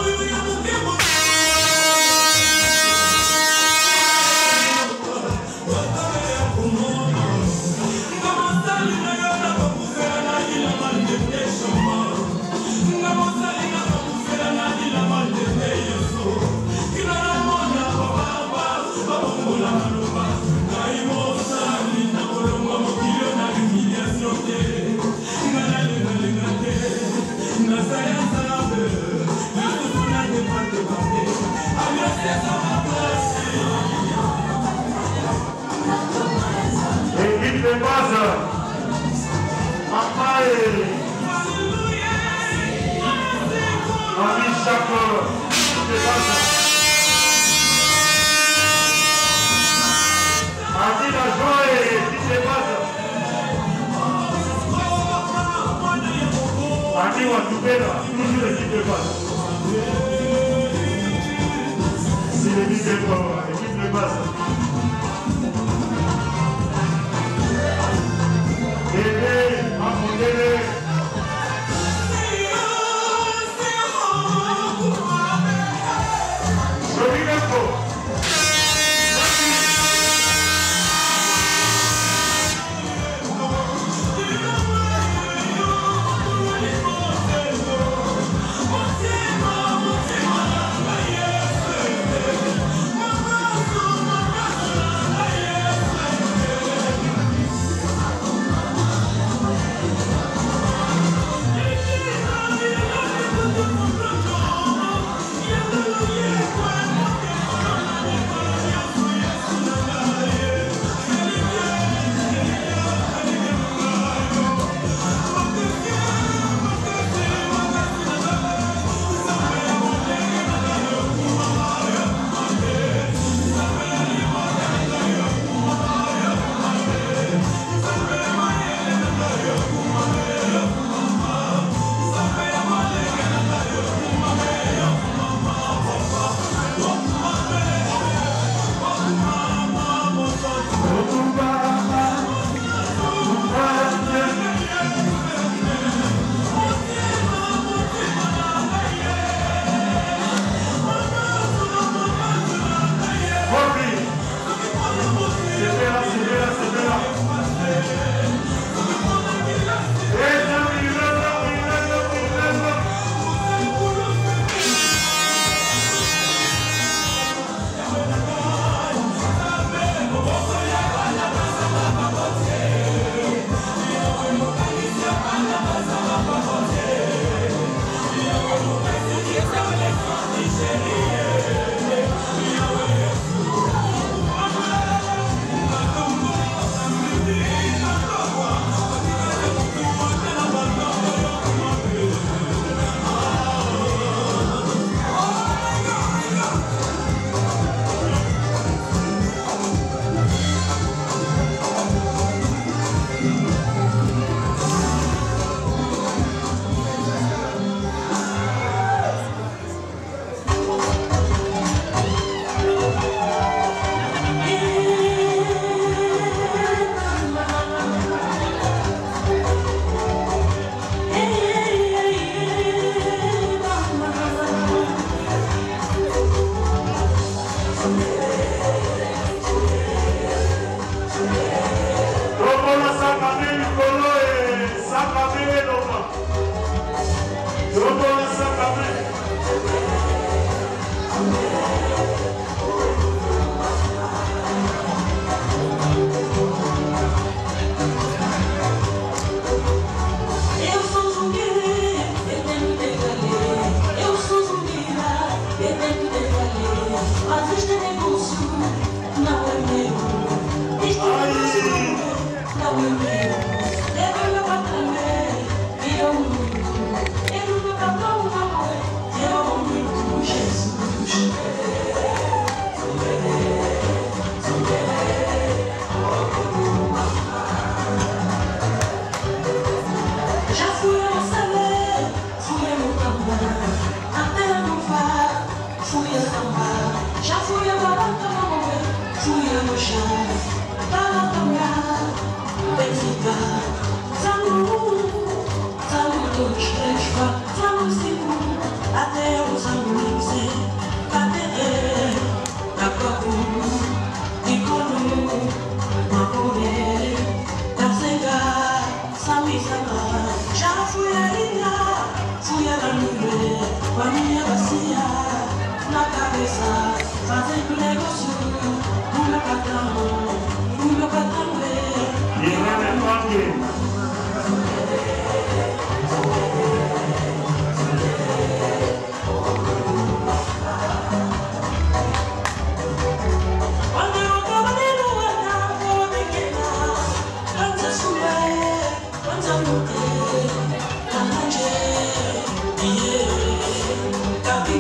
Kami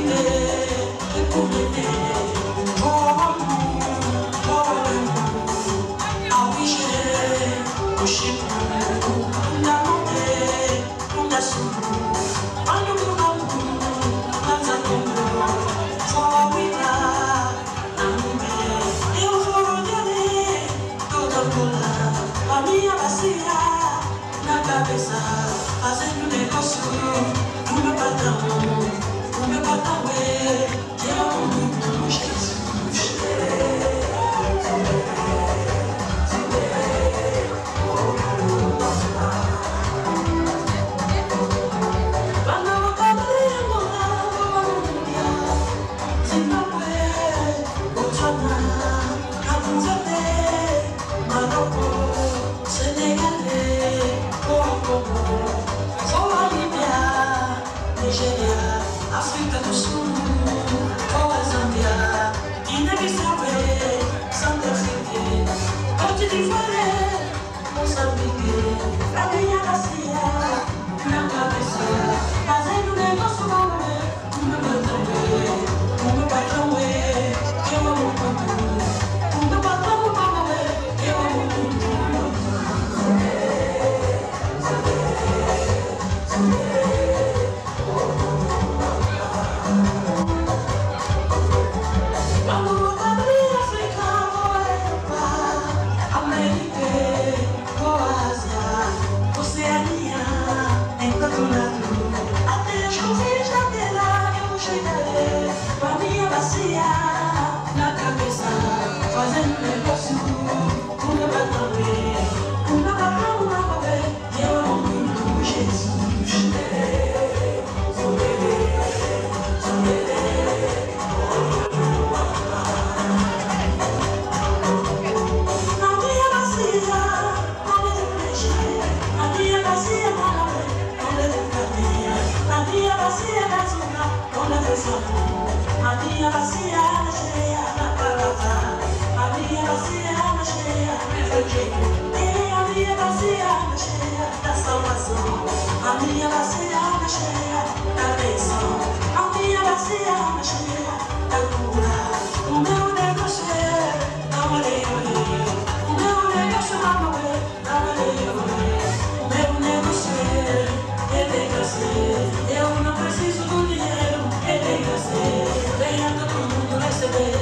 cabeça, fazendo negócio. O meu patrão, que é o mundo, Jesus. África do Sul, ou a Zâmbia, Guiné-Bissau, Centro-Afrique, Côte d'Ivoire, Moçambique, a minha bacia, na cabeça, fazendo negócio bom, o meu patrão é, que eu amo muito, o meu patrão é, que eu amo muito. Na cabeça, fazendo negócio, o meu patrão é, eu amo muito Jesus. Na minha bacia, na minha bacia, na minha bacia da zona, onde eu sou. A minha bacia na cheia na palavra, a minha bacia na cheia do jeito, e a minha bacia na cheia da salvação, a minha bacia na cheia da bênção, a minha bacia na cheia da cura. O meu negócio é não aleluia, o meu negócio não aleluia, o meu negócio é crescer, eu não preciso do dinheiro, crescer. Venha todo mundo receber,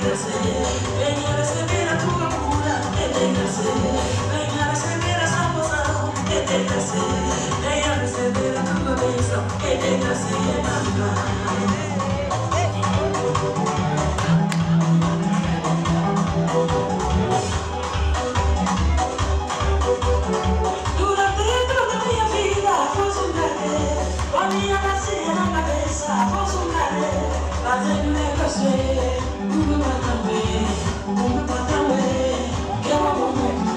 crescer. Venha receber a tua cura, crescer. Venha receber a salvação, crescer. Venha receber a tua bênção, crescer. Durante toda a minha vida, fosse um carê, com a minha bacia na cabeça, fosse um carê. Fazendo negócio, o meu patrão é, que eu amo muito.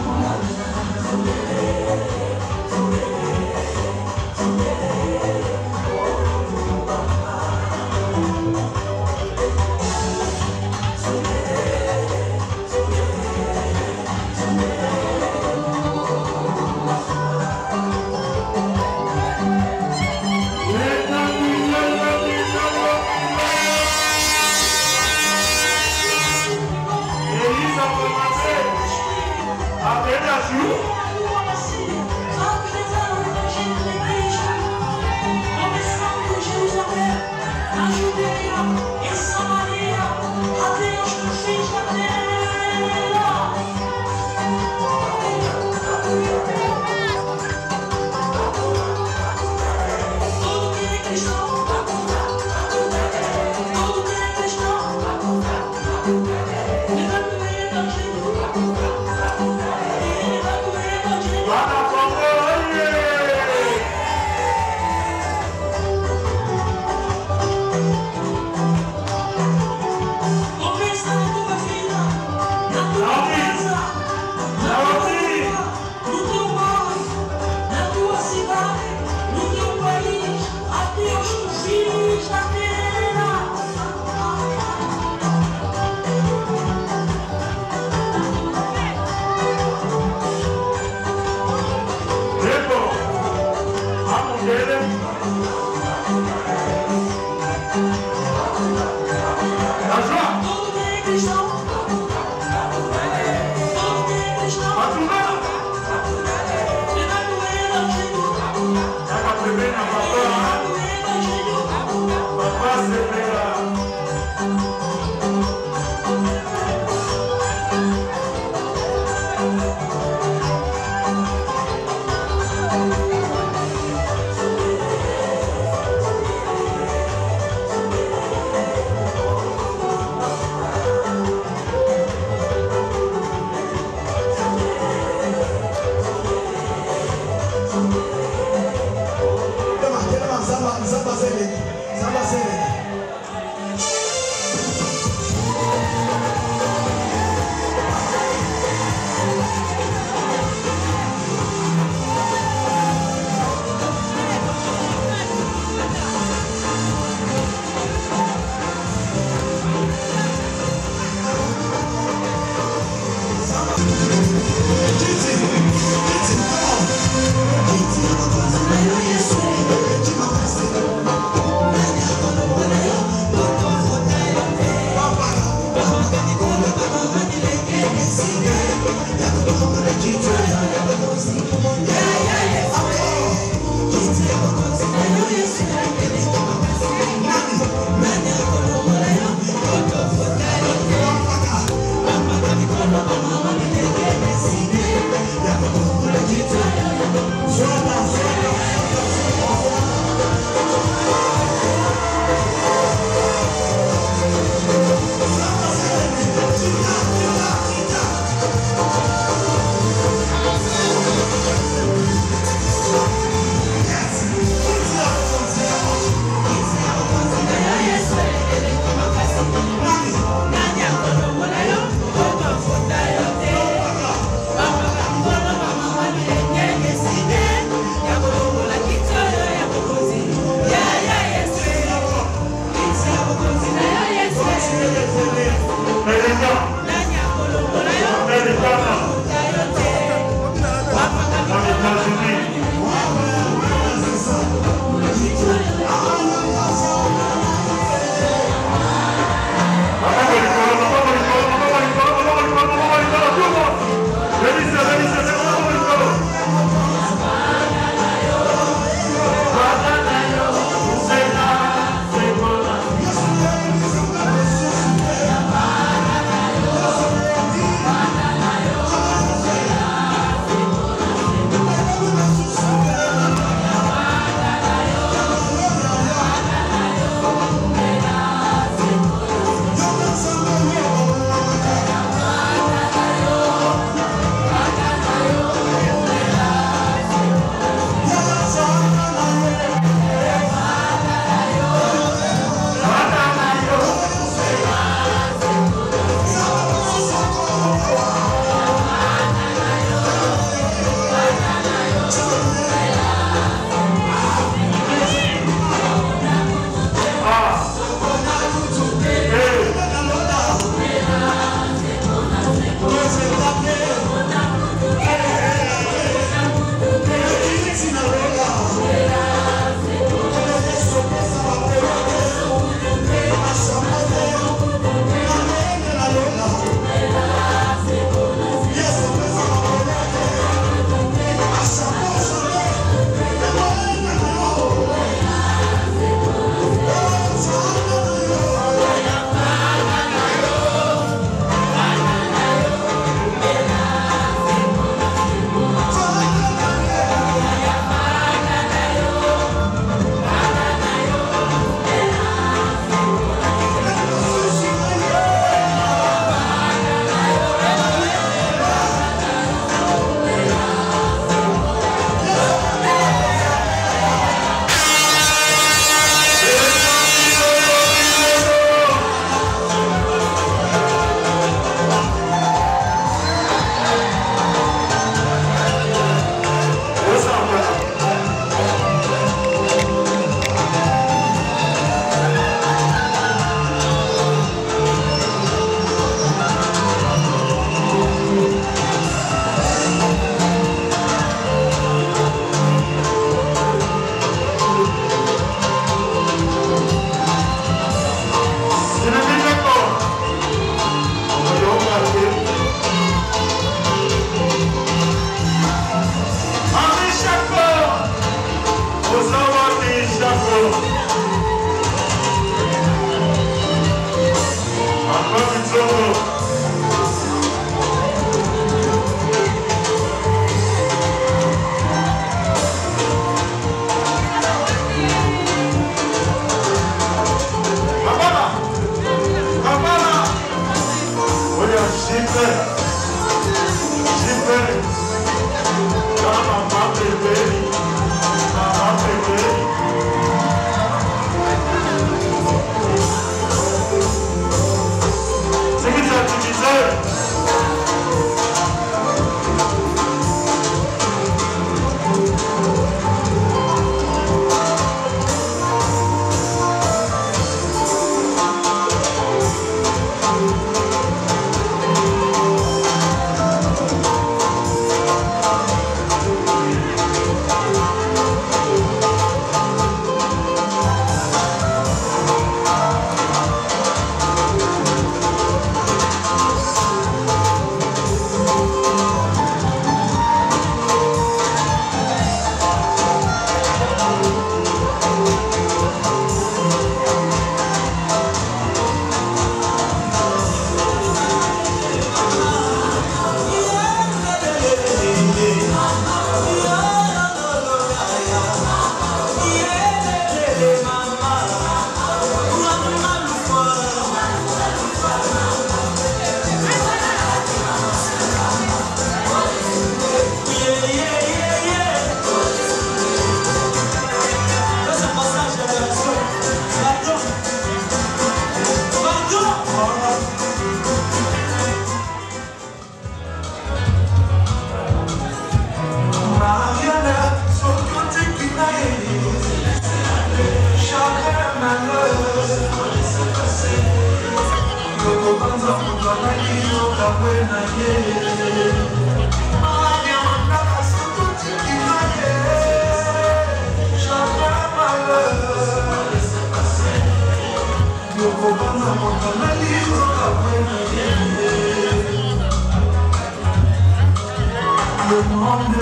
Le monde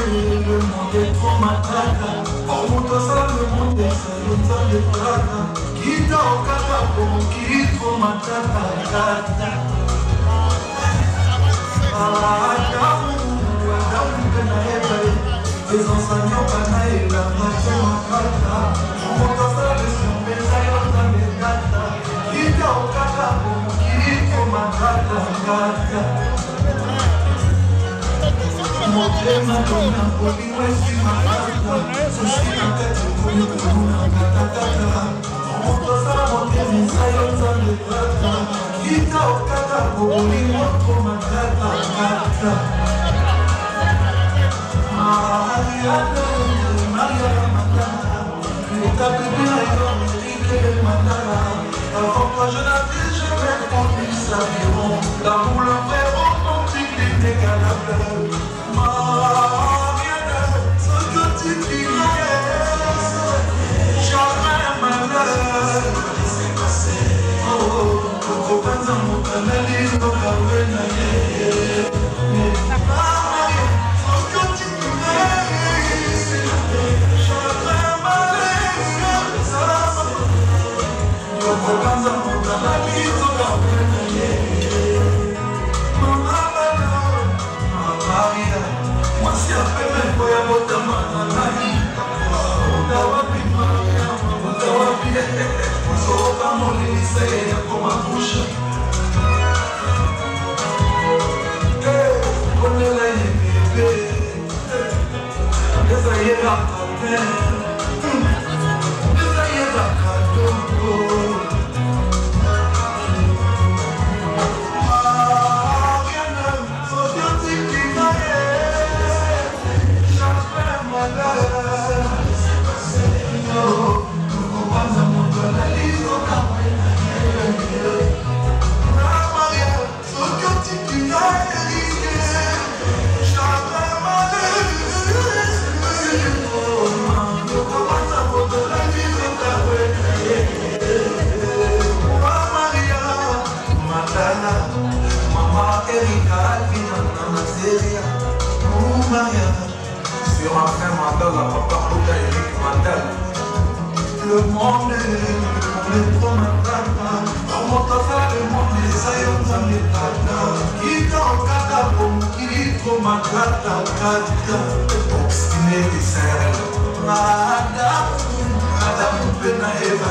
est trop matraque. Oh mon Dieu, ça le monde est ça le plata. Kita okata como kito matraque. Adamu kana eba. Les enseignants kana eba matraque. Oh mon Dieu, ça le monde ça le plata. Kita okata como kito matraque. Motema dona poliwe si makata Sushi nakati kuni kuna katakata Omoto sara motemi sayo zande kata Kita okata kuni moko makata kata Mariana, Mariana Mandana Kita bébé ayo Enrique Mandana Avant toi je n'avais jamais connu ça vivant L'amour le vrai romantique inégalable Mariana, ce que tu dirais, jamais malheur. Oh, trop pas dans mon canal, au Kawena. Mariana, ce que tu dirais, jamais malheur. Trop pas dans mon canal, au Kawena. Maria, moi si après même pour y avoir ta main, Utawapi Maria, Utawapi, Soka Molisa et comme ma bouche. On est là, bébé, les aïeux à côté, les aïeux à cadeau. Sur un fin mandat, la papa Oda Eric Mandel. Le monde est trop mental. On monte à faire le monde, les aïeux dans les tatas. Qui t'en kata pour qui trop mental. Obstiné et serre. Madame Pena Eva.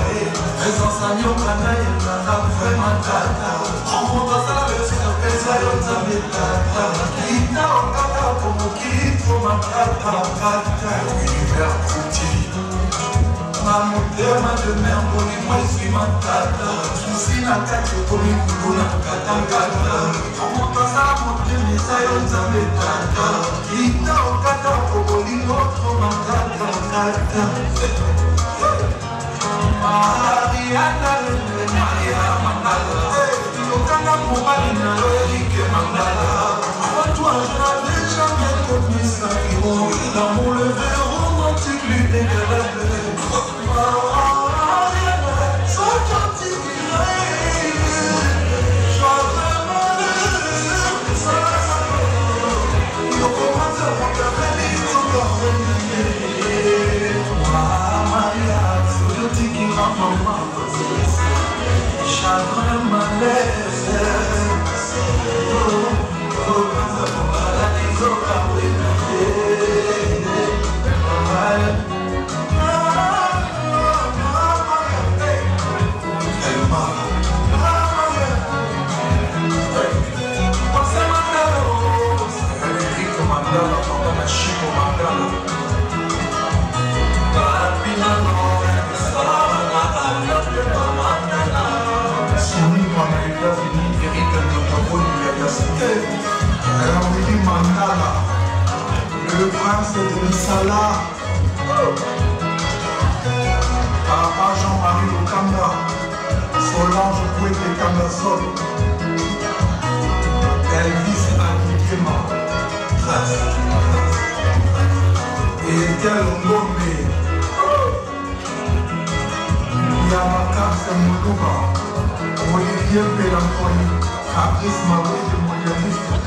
Les enseignants canaïs, madame vraiment tata. On monte à faire le monde, les aïeux dans les tatas. Qui t'en kata pour qui trop mental. Univers fructifie. Motema de mer poli moi suis ma tata Susi na kati poli kuna katangata Omoto sa motemi sayo nzambe tata Ita okata poli motro makata kata Mariana Maria Mandala Ilokanga mobali na Eric Mandala Avant toi je n'avais jamais connu ça L'amour le vrai romantique l'inégalable Chagrin malaise Mandala, le prince de Salah, Papa Jean-Marie Lukamba, Solange Kouete Kambasol, motema ete alongombe ya makarte moluba olivier pelamponi fabrice mawede moderniste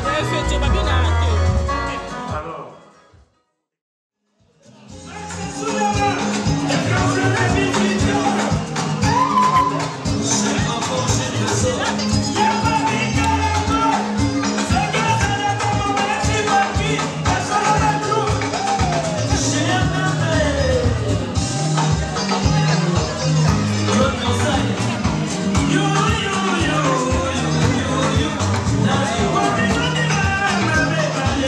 Yo, yo, yo, yo, yo, yo, yo, yo, yo, yo, yo, yo, yo, yo, yo, yo, yo,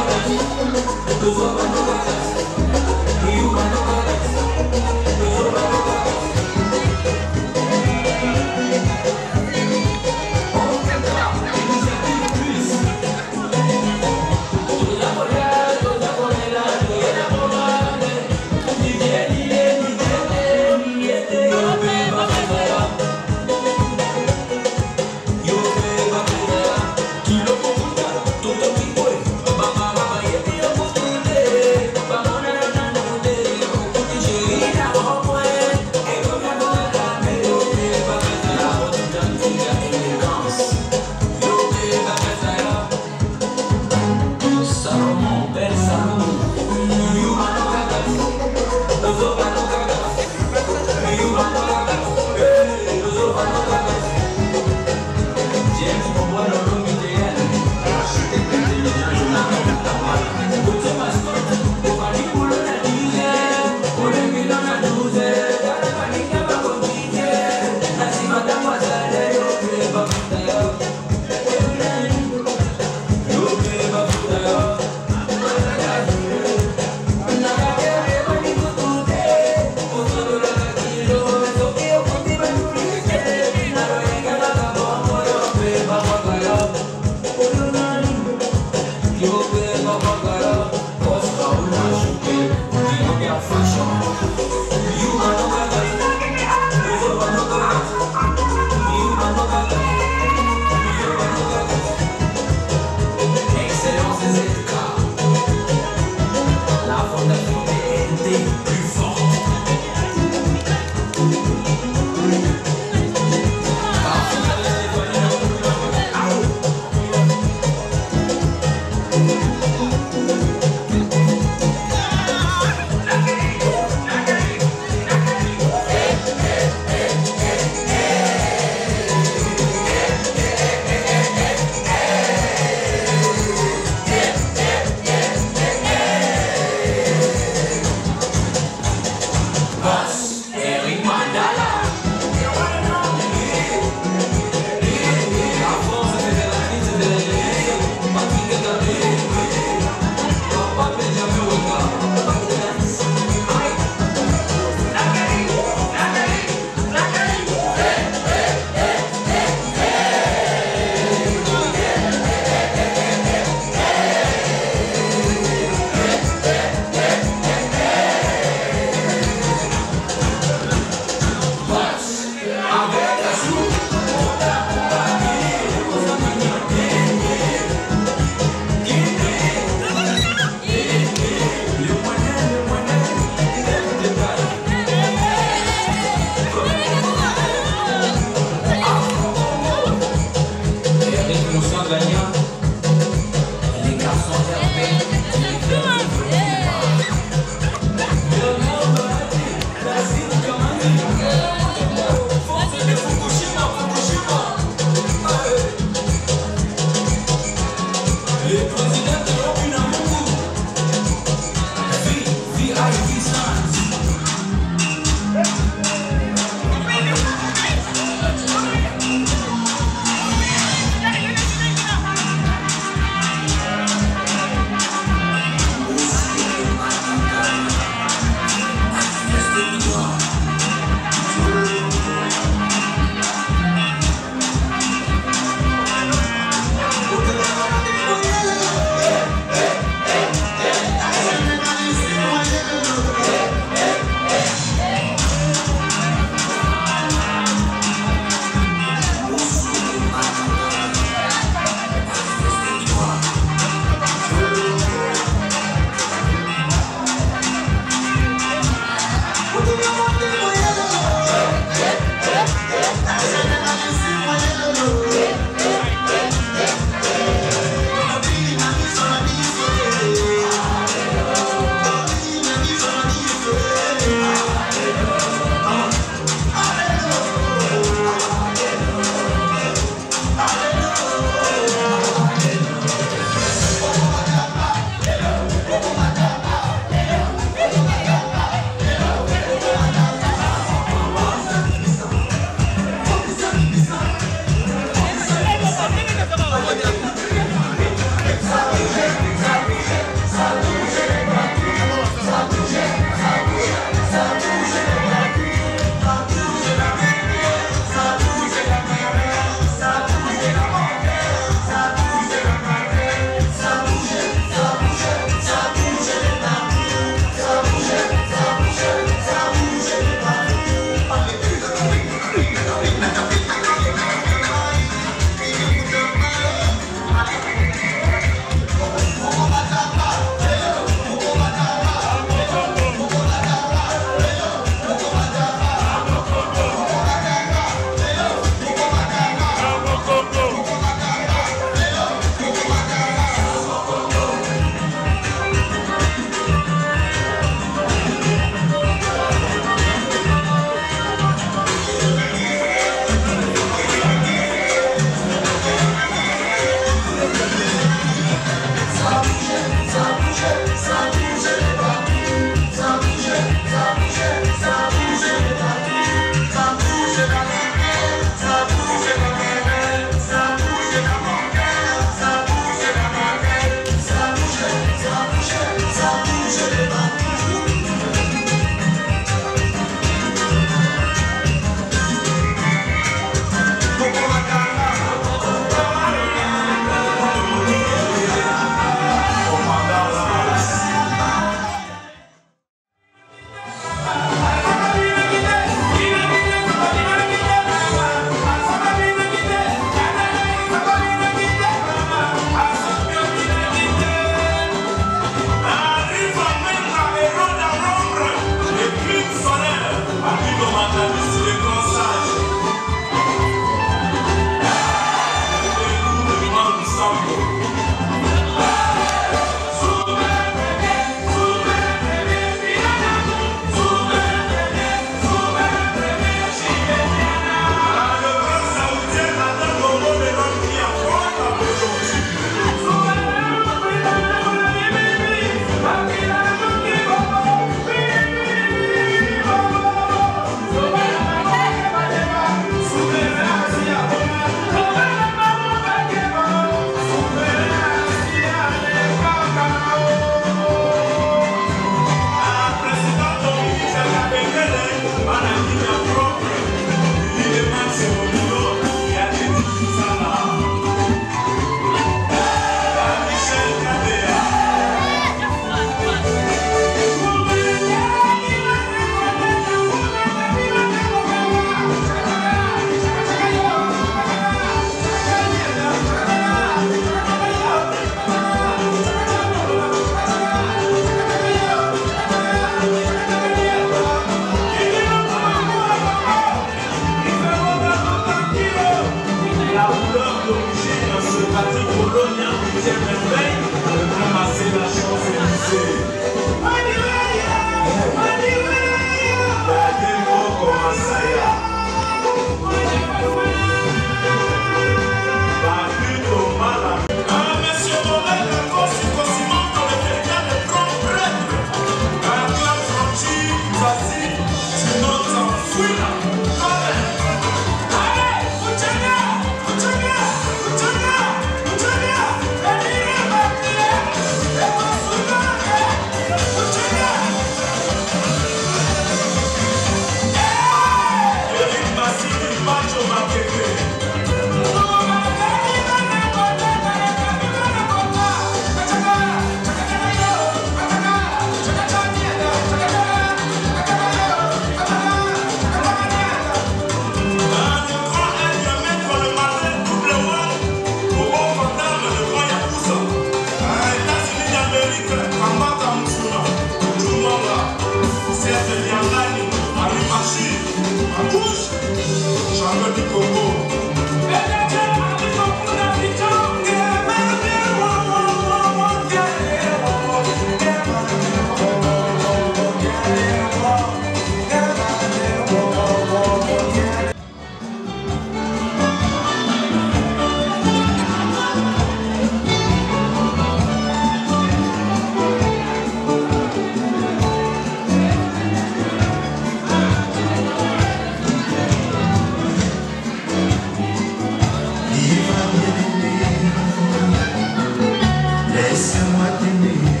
Laisse-moi t'aimer.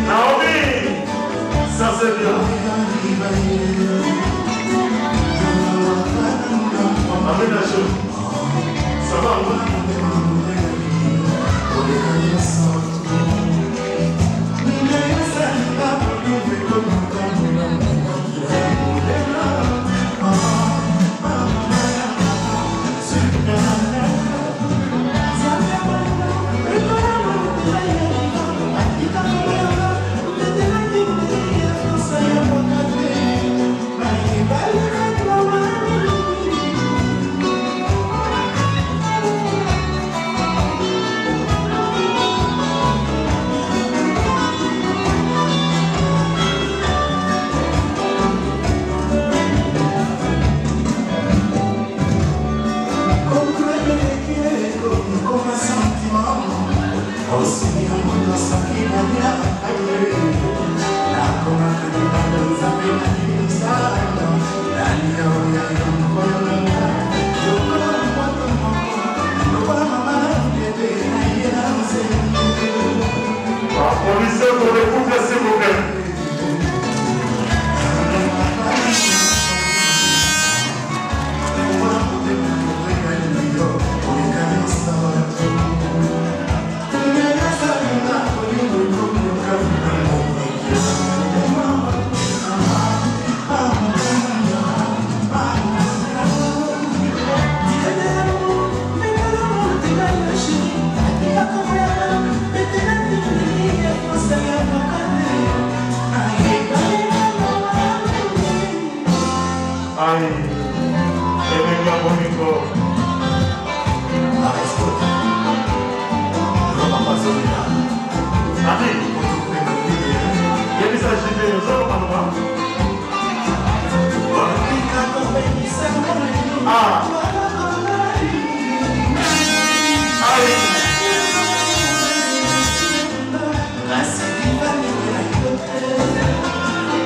Naomi, ça c'est bien. Avec la chose, ça va, Policier pour le couple, s'il vous plaît. Ay, que venga bonito. Ami, quel s'agit de nous autres, ah,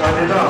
allez là.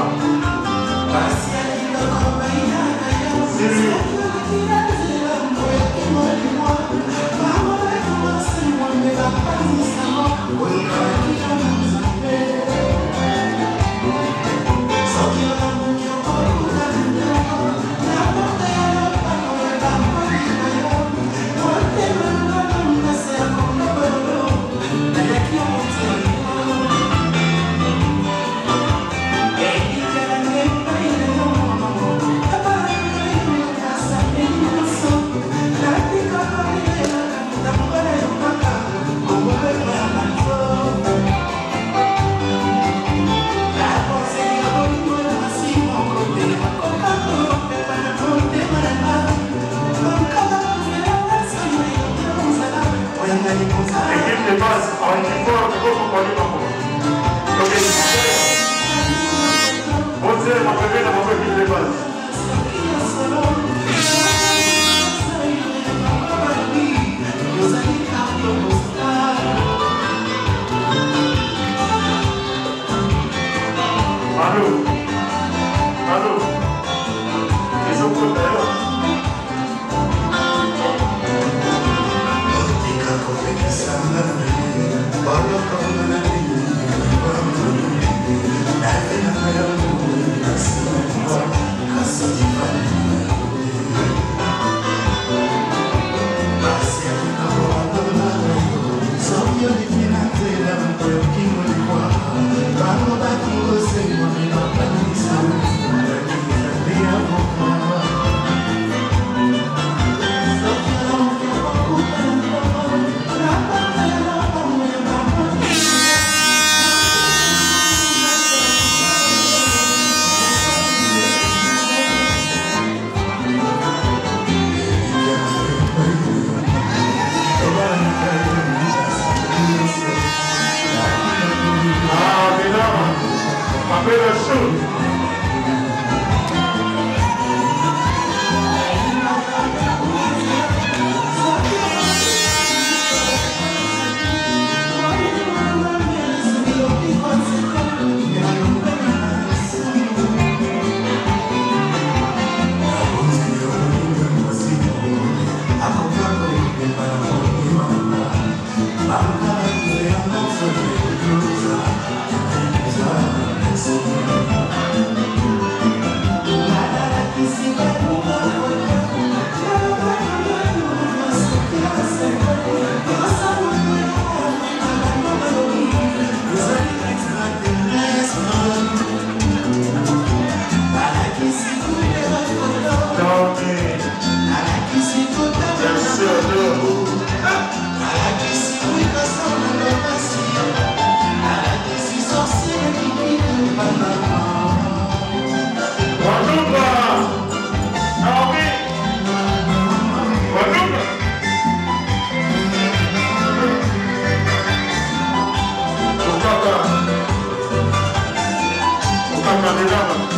Madame,